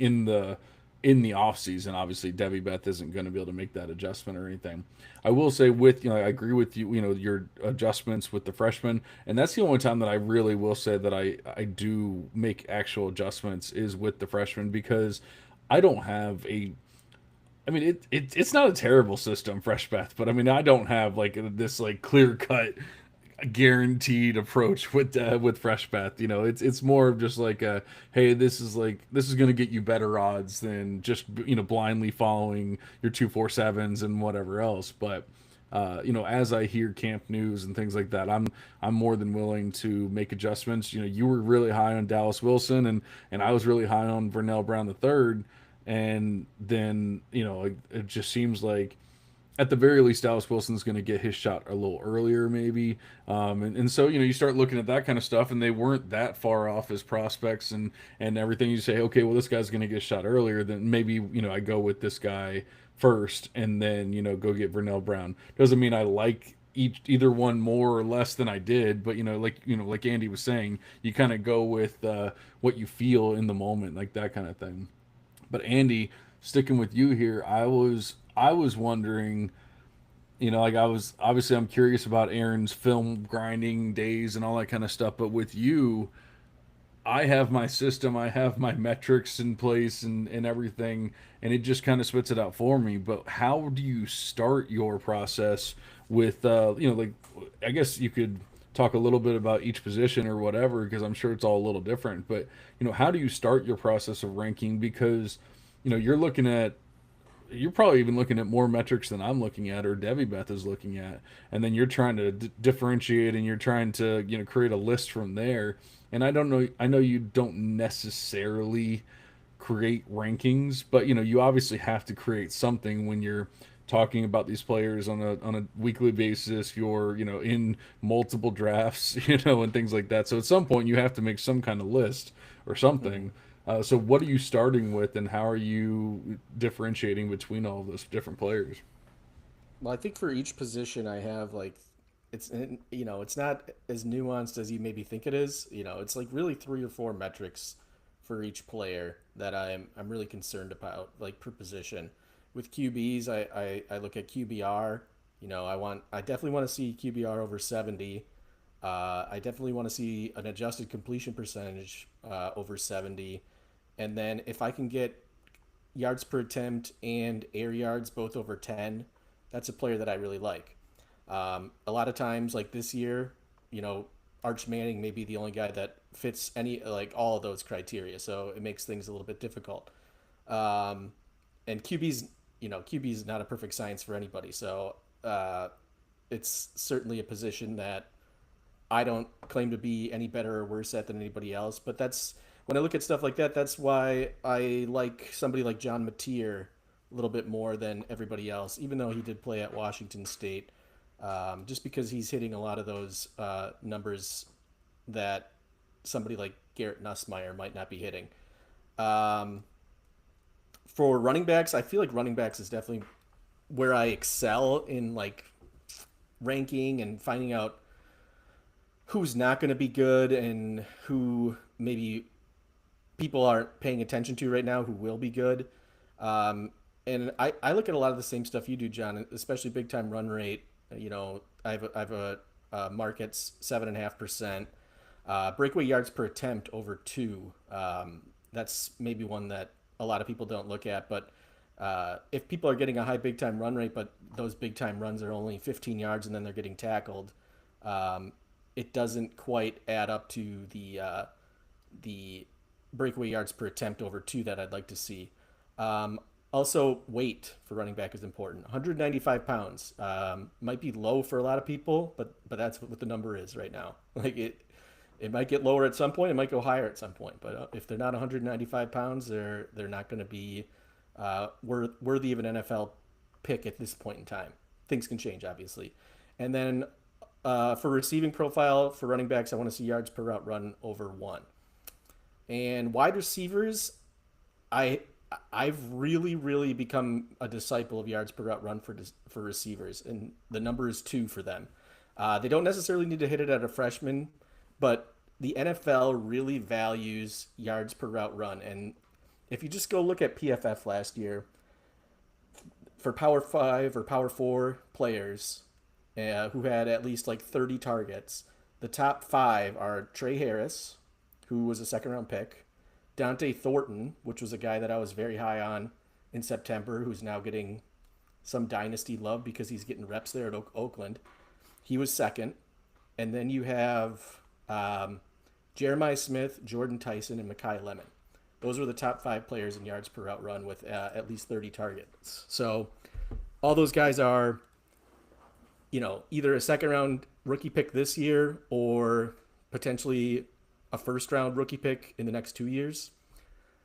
in the off season, obviously Devy Beth isn't going to be able to make that adjustment or anything. I will say I agree with you, your adjustments with the freshmen, and that's the only time that I really will say that I do make actual adjustments is with the freshmen because I don't have a I mean, it's not a terrible system, Fresh Beth, but I mean, I don't have like this like clear cut guaranteed approach with Fresh Bath. It's more of just like hey, this is going to get you better odds than just blindly following your 247s and whatever else. But as I hear camp news and things like that, I'm more than willing to make adjustments. You were really high on Dallas Wilson, and I was really high on Vernell Brown III, and then it just seems like at the very least, Dallas Wilson's going to get his shot a little earlier, maybe. And so, you start looking at that kind of stuff, and they weren't that far off as prospects and everything. You say, okay, well, this guy's going to get a shot earlier, then maybe, I go with this guy first and then, go get Vernell Brown. Doesn't mean I like either one more or less than I did, but, like Andy was saying, you kind of go with what you feel in the moment, like that kind of thing. But Andy, sticking with you here, I was wondering, like I was obviously I'm curious about Aaron's film grinding days and all that kind of stuff, but with you, I have my system, I have my metrics in place and everything, and it just kind of spits it out for me. But how do you start your process with, like, I guess you could talk a little bit about each position or whatever, because I'm sure it's all a little different, but, how do you start your process of ranking? Because, you're probably even looking at more metrics than I'm looking at or Debbie Beth is looking at, and then you're trying to differentiate and you're trying to create a list from there. And I know you don't necessarily create rankings, but you obviously have to create something when you're talking about these players on a weekly basis. You're in multiple drafts, and things like that. So at some point you have to make some kind of list or something. So what are you starting with, and how are you differentiating between all those different players? Well, I think for each position I have like it's not as nuanced as you maybe think it is. It's like really 3 or 4 metrics for each player that I'm really concerned about, like per position. with QBs, I look at QBR. I definitely want to see QBR over 70. I definitely want to see an adjusted completion percentage over 70. And then if I can get yards per attempt and air yards both over 10, that's a player that I really like. A lot of times, like this year, Arch Manning may be the only guy that fits all of those criteria, so it makes things a little bit difficult. Um, and QB's not a perfect science for anybody, so it's certainly a position that I don't claim to be any better or worse at than anybody else. But that's when I look at stuff like that, that's why I like somebody like John Mateer a little bit more than everybody else, even though he did play at Washington State. Just because he's hitting a lot of those numbers that somebody like Garrett Nussmeier might not be hitting. Um, for running backs, I feel like running backs is definitely where I excel in like ranking and finding out who's not going to be good and who maybe people aren't paying attention to right now who will be good. And I look at a lot of the same stuff you do, John, especially big time run rate. I have a mark at 7.5%. Breakaway yards per attempt over 2. That's maybe one that a lot of people don't look at. But if people are getting a high big time run rate, but those big time runs are only 15 yards and then they're getting tackled, it doesn't quite add up to the breakaway yards per attempt over 2 that I'd like to see. Also, weight for running back is important. 195 pounds might be low for a lot of people, but that's what the number is right now. Like it might get lower at some point. It might go higher at some point. But if they're not 195 pounds, they're not going to be worthy of an NFL pick at this point in time. Things can change, obviously. And then for receiving profile for running backs, I want to see yards per route run over 1. And wide receivers, I've really become a disciple of yards per route run for receivers, and the number is 2 for them. They don't necessarily need to hit it at a freshman, but the NFL really values yards per route run. And if you just go look at PFF last year, for Power 5 or Power 4 players who had at least like 30 targets, the top 5 are Trey Harris, who was a second round pick, Dante Thornton, which was a guy that I was very high on in September, who's now getting some dynasty love because he's getting reps there at Oakland. He was second. And then you have Jeremiah Smith, Jordan Tyson, and Mekhi Lemon. Those were the top 5 players in yards per route run with at least 30 targets. So all those guys are, either a second round rookie pick this year or potentially a first round rookie pick in the next 2 years.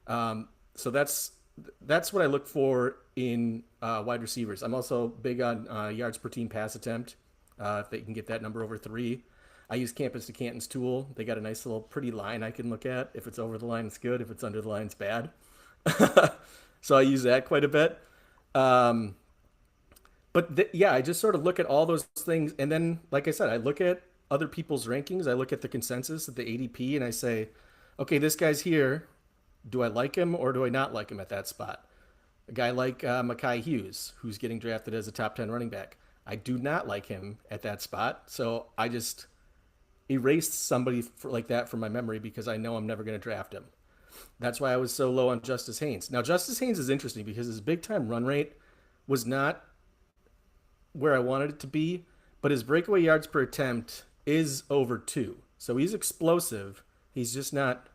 So that's what I look for in wide receivers. I'm also big on yards per team pass attempt. If they can get that number over 3. I use Campus to Canton's tool. They got a nice little pretty line I can look at. If it's over the line, it's good. If it's under the line, it's bad. So I use that quite a bit. Yeah, I just sort of look at all those things. And then, like I said, I look at other people's rankings. I look at the consensus at the ADP and I say, okay, this guy's here. Do I like him or do I not like him at that spot? A guy like Mekhi Hughes, who's getting drafted as a top 10 running back. I do not like him at that spot. So I just erased somebody like that from my memory because I know I'm never going to draft him. That's why I was so low on Justice Haynes. Now, Justice Haynes is interesting because his big time run rate was not where I wanted it to be, but his breakaway yards per attempt is over 2. So he's explosive. He's just not,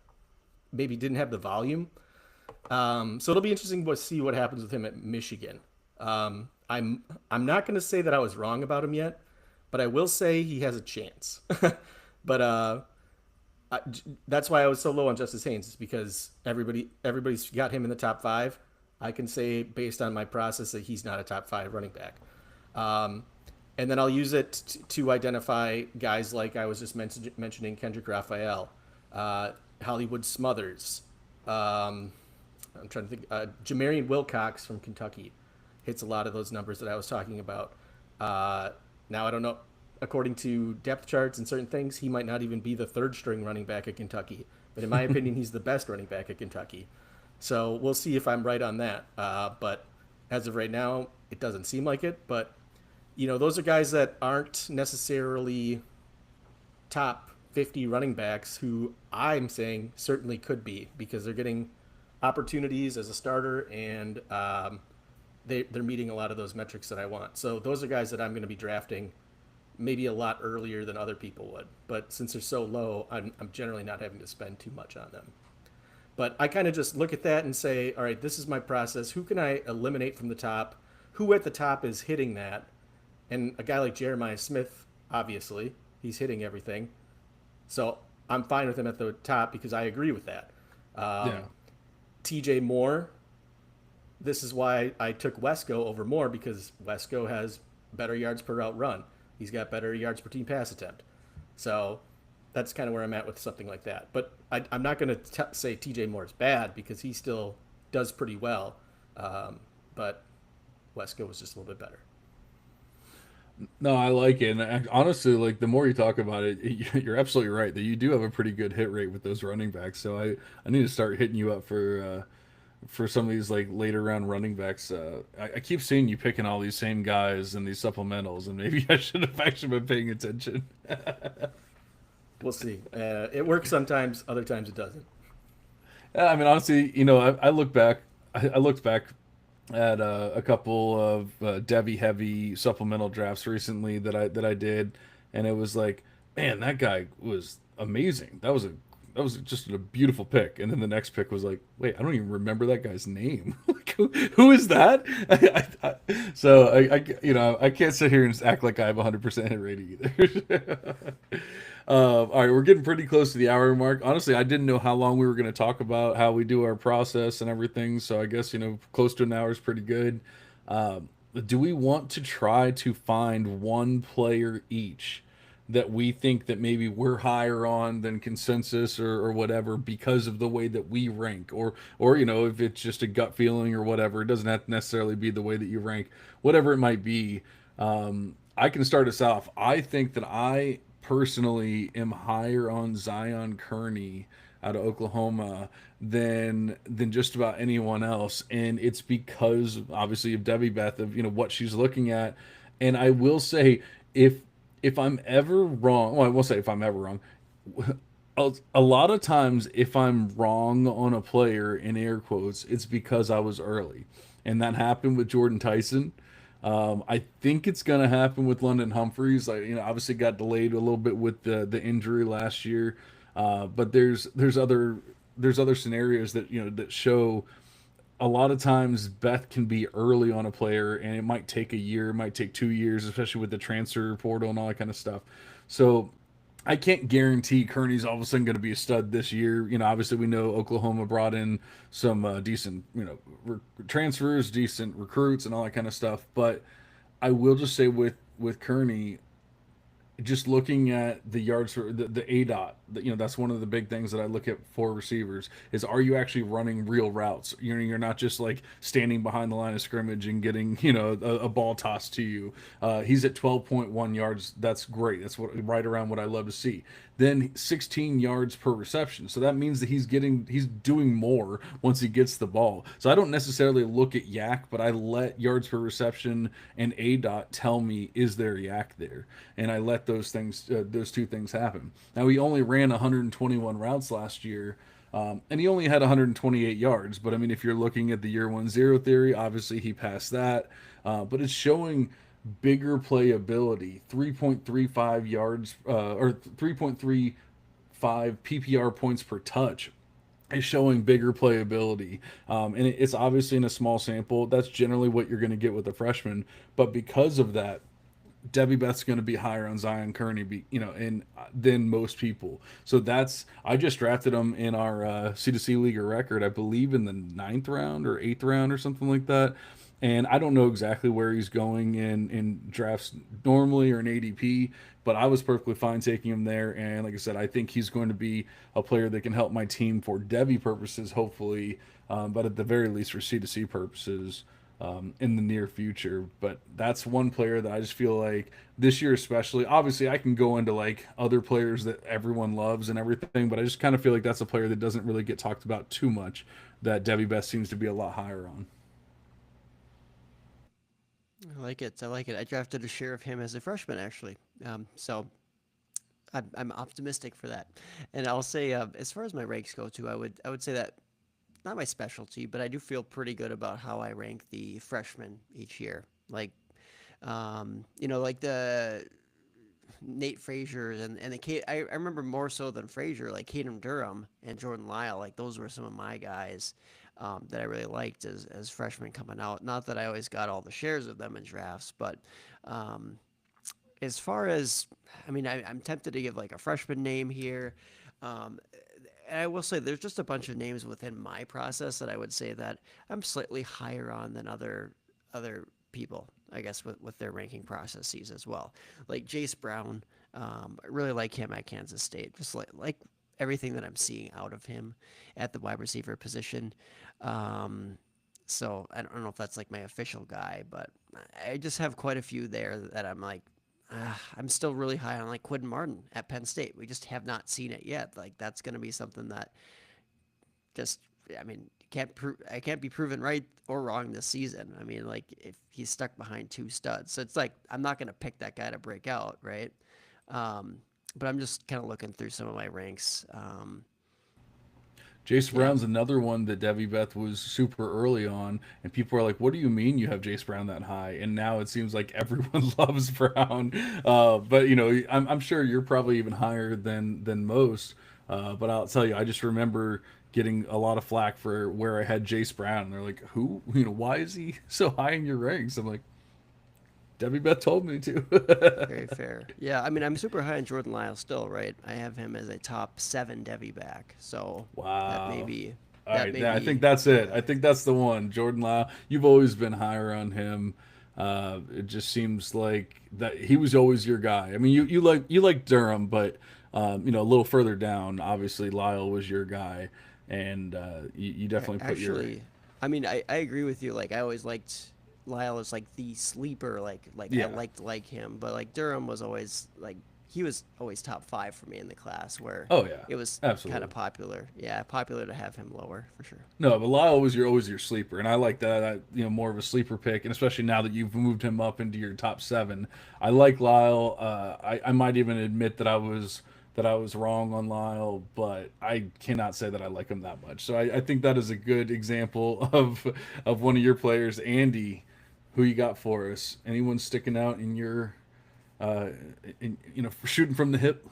maybe didn't have the volume. So it'll be interesting to see what happens with him at Michigan. I'm not going to say that I was wrong about him yet, but I will say he has a chance. But that's why I was so low on Justice Haynes, is because everybody's got him in the top 5. I can say based on my process that he's not a top 5 running back. And then I'll use it to identify guys like I was just mentioning Kendrick Raphael, Hollywood Smothers. I'm trying to think. Jamarian Wilcox from Kentucky hits a lot of those numbers that I was talking about. Now, I don't know. According to depth charts and certain things, he might not even be the 3rd string running back at Kentucky. But in my opinion, he's the best running back at Kentucky. So we'll see if I'm right on that. But As of right now, it doesn't seem like it, but those are guys that aren't necessarily top 50 running backs who I'm saying certainly could be because they're getting opportunities as a starter and they're meeting a lot of those metrics that I want. So those are guys that I'm going to be drafting maybe a lot earlier than other people would. But since they're so low, I'm generally not having to spend too much on them. But I kind of just look at that and say, all right, this is my process. Who can I eliminate from the top? Who at the top is hitting that? And a guy like Jeremiah Smith, obviously, he's hitting everything. So I'm fine with him at the top because I agree with that. Yeah. TJ Moore, this is why I took Wesco over Moore because Wesco has better yards per route run. He's got better yards per team pass attempt. So that's kind of where I'm at with something like that. But I'm not going to say TJ Moore is bad because he still does pretty well. But Wesco was just a little bit better. No, I like it. And honestly, like the more you talk about it, you're absolutely right that you do have a pretty good hit rate with those running backs. So I need to start hitting you up for some of these like later round running backs. I keep seeing you picking all these same guys in these supplementals, and maybe I should have actually been paying attention. We'll see. It works sometimes, other times it doesn't. Yeah, I mean, honestly, I look back. I looked back at a couple of Devy heavy supplemental drafts recently that I did, and it was like, man, that guy was amazing. That was just a beautiful pick. And then the next pick was like, wait, I don't even remember that guy's name. Like, who is that? So I can't sit here and just act like I have 100% hit rating either. All right, we're getting pretty close to the hour mark. Honestly, I didn't know how long we were going to talk about how we do our process and everything. So I guess, close to an hour is pretty good. Do we want to try to find one player each that we think that maybe we're higher on than consensus or whatever because of the way that we rank or if it's just a gut feeling or whatever, it doesn't have to necessarily be the way that you rank, whatever it might be. I can start us off. I think that I personally am higher on Zion Kearney out of Oklahoma than just about anyone else, and it's because obviously of Debbie Beth of what she's looking at. And I will say, if I'm ever wrong, well, I will say if I'm ever wrong, a lot of times if I'm wrong on a player in air quotes, it's because I was early, and that happened with Jordan Tyson. I think it's going to happen with London Humphreys. Like, obviously got delayed a little bit with the injury last year, but there's other scenarios that show a lot of times Beth can be early on a player, and it might take a year, it might take 2 years, especially with the transfer portal and all that kind of stuff. So I can't guarantee Kearney's all of a sudden going to be a stud this year. Obviously we know Oklahoma brought in some decent, transfers, decent recruits, and all that kind of stuff. But I will just say with Kearney, just looking at the yards for the A dot, that's one of the big things that I look at for receivers is, are you actually running real routes? You're not just like standing behind the line of scrimmage and getting a ball tossed to you. He's at 12.1 yards. That's great. That's right around what I love to see. Then 16 yards per reception. So that means that he's doing more once he gets the ball. So I don't necessarily look at yak, but I let yards per reception and A dot tell me, is there yak there? And I let those two things happen. Now he only ran 121 routes last year. And he only had 128 yards. But I mean, if you're looking at the year 1-0 theory, obviously he passed that. But it's showing bigger playability, 3.35 yards or 3.35 PPR points per touch is showing bigger playability. And it's obviously in a small sample. That's generally what you're going to get with a freshman. But because of that, Debbie Beth's going to be higher on Zion Kearney, than most people. So I just drafted him in our C2C League of Record, I believe in the 9th round or 8th round or something like that. And I don't know exactly where he's going in drafts normally or in ADP, but I was perfectly fine taking him there. And like I said, I think he's going to be a player that can help my team for Devy purposes, hopefully, but at the very least for C2C purposes in the near future. But that's one player that I just feel like this year especially, obviously I can go into like other players that everyone loves and everything, but I just kind of feel like that's a player that doesn't really get talked about too much, that Debbie Best seems to be a lot higher on. I like it. I like it. I drafted a share of him as a freshman, actually. So I'm optimistic for that. And I'll say, as far as my ranks go, too, I would say that not my specialty, but I do feel pretty good about how I rank the freshmen each year. Like, like the Nate Frazier and the Kate. I remember more so than Frazier, like Caden Durham and Jordan Lyle. Like those were some of my guys that I really liked as freshmen coming out. Not that I always got all the shares of them in drafts, but um, as far as I mean, I'm tempted to give like a freshman name here. Um, and I will say there's just a bunch of names within my process that I would say that I'm slightly higher on than other people, I guess, with their ranking processes as well. Like Jace Brown, I really like him at Kansas State. Just like everything that I'm seeing out of him at the wide receiver position. Um, so I don't know if that's like my official guy, but I just have quite a few there that I'm like, I'm still really high on like Quinn Martin at Penn State. We just have not seen it yet. Like that's going to be something that just, I mean, I can't be proven right or wrong this season. I mean, like if he's stuck behind two studs, so it's like I'm not going to pick that guy to break out, right? Um, but I'm just kind of looking through some of my ranks. Jace Yeah, Brown's another one that Devi Beth was super early on, and people are like, "What do you mean you have Jace Brown that high?" And now it seems like everyone loves Brown. But I'm sure you're probably even higher than most. But I'll tell you, I just remember getting a lot of flack for where I had Jace Brown, and they're like, "Who? Why is he so high in your ranks?" I'm like, Debbie Beth told me to. very fair. Yeah, I mean, I'm super high on Jordan Lyle still, right? I have him as a top seven Devy back, so that may Wow. be All that right, may yeah, I think be that's it. the I think that's the one. Jordan Lau. You've always been higher on him. It just seems like that he was always your guy. I mean, you like Durham, but a little further down, obviously Lyle was your guy, and you definitely put your Actually, I mean, I agree with you. Like, I always liked Lyle as like the sleeper. Like I yeah. liked like him, but like Durham was always like he was always top five for me in the class where Oh yeah, it was kind absolutely. of popular. Yeah, popular to have him lower for sure. No, but Lyle was your always your sleeper, and I like that. More of a sleeper pick, and especially now that you've moved him up into your top seven, I like Lyle. I might even admit that I was wrong on Lyle, but I cannot say that I like him that much. So I think that is a good example of one of your players, Andy. Who you got for us? Anyone sticking out in your, uh, shooting from the hip?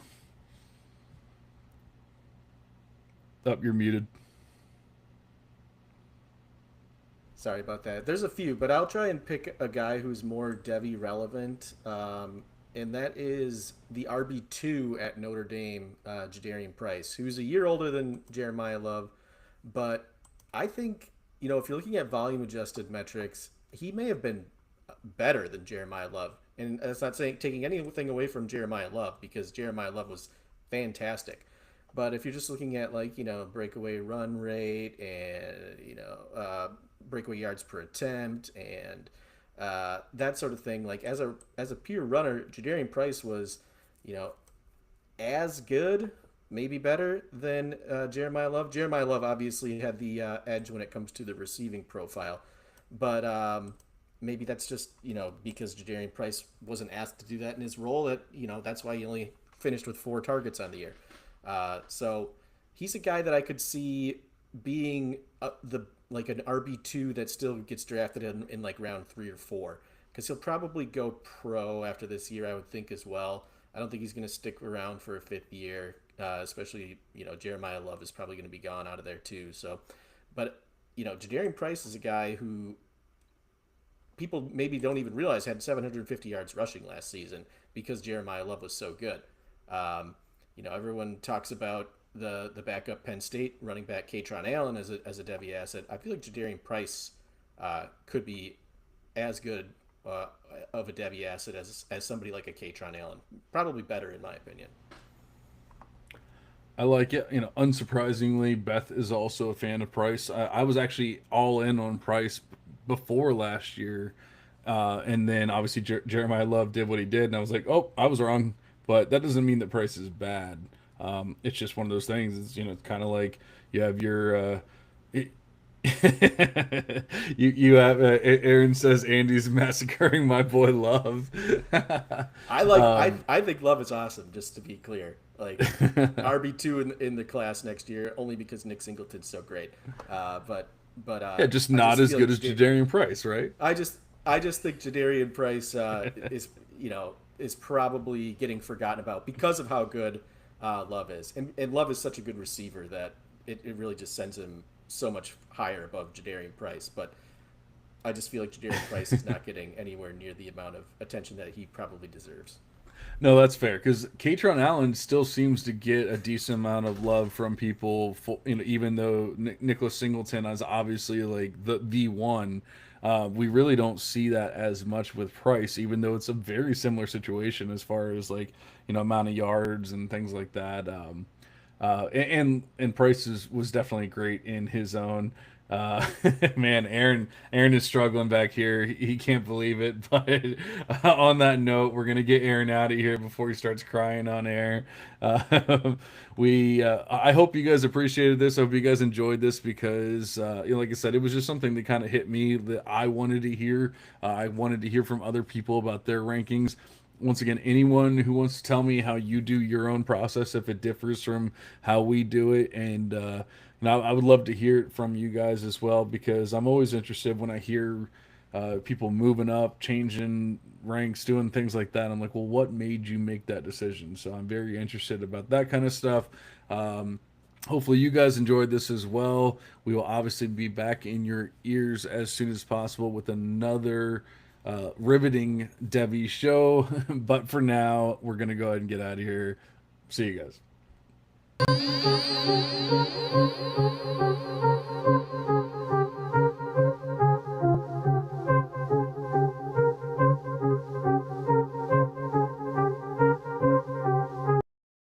Up, you're muted. Sorry about that. There's a few, but I'll try and pick a guy who's more Devy relevant, and that is the RB2 at Notre Dame, Jadarian Price, who's a year older than Jeremiah Love, but I think if you're looking at volume adjusted metrics, he may have been better than Jeremiah Love, and that's not saying taking anything away from Jeremiah Love because Jeremiah Love was fantastic. But if you're just looking at like breakaway run rate and breakaway yards per attempt and that sort of thing, like as a pure runner, Jadarian Price was you know as good, maybe better than Jeremiah Love. Jeremiah Love obviously had the edge when it comes to the receiving profile, but maybe that's just because Jadarian Price wasn't asked to do that in his role. That's why he only finished with 4 targets on the year. So he's a guy that I could see being the like an RB2 that still gets drafted in like round 3 or 4 because he'll probably go pro after this year. I would think as well. I don't think he's going to stick around for a 5th year, especially Jeremiah Love is probably going to be gone out of there too. So, but Jadarian Price is a guy who people maybe don't even realize had 750 yards rushing last season because Jeremiah Love was so good. Everyone talks about the backup Penn State running back Katron Allen as a Devy asset. I feel like Jadarian Price could be as good of a Devy asset as somebody like a Katron Allen. Probably better in my opinion. I like it. Unsurprisingly, Beth is also a fan of Price. I was actually all in on Price before last year, and then obviously Jeremiah Love did what he did, and I was like, oh, I was wrong. But that doesn't mean that Price is bad. It's just one of those things. It's kind of like you have your You have Aaron says Andy's massacring my boy Love. I think Love is awesome. Just to be clear, like RB2 in the class next year, only because Nick Singleton's so great. Yeah, just I not just as feel good like as Jadarian Price, right? I just think Jadarian Price is is probably getting forgotten about because of how good Love is, and Love is such a good receiver that it really just sends him so much higher above Jadarian Price. But I just feel like Jadarian Price is not getting anywhere near the amount of attention that he probably deserves. No, that's fair because Katron Allen still seems to get a decent amount of love from people. Even though Nicholas Singleton is obviously like the one, we really don't see that as much with Price. Even though it's a very similar situation as far as like amount of yards and things like that. And Price was definitely great in his own. Uh, Man, Aaron is struggling back here. He can't believe it. But on that note, we're gonna get Aaron out of here before he starts crying on air. I hope you guys appreciated this. I hope you guys enjoyed this because, like I said, it was just something that kind of hit me that I wanted to hear. I wanted to hear from other people about their rankings. Once again, anyone who wants to tell me how you do your own process, if it differs from how we do it, and I would love to hear it from you guys as well because I'm always interested when I hear people moving up, changing ranks, doing things like that. I'm like, well, what made you make that decision? So I'm very interested about that kind of stuff. Hopefully you guys enjoyed this as well. We will obviously be back in your ears as soon as possible with another riveting Devy show. But for now, we're going to go ahead and get out of here. See you guys.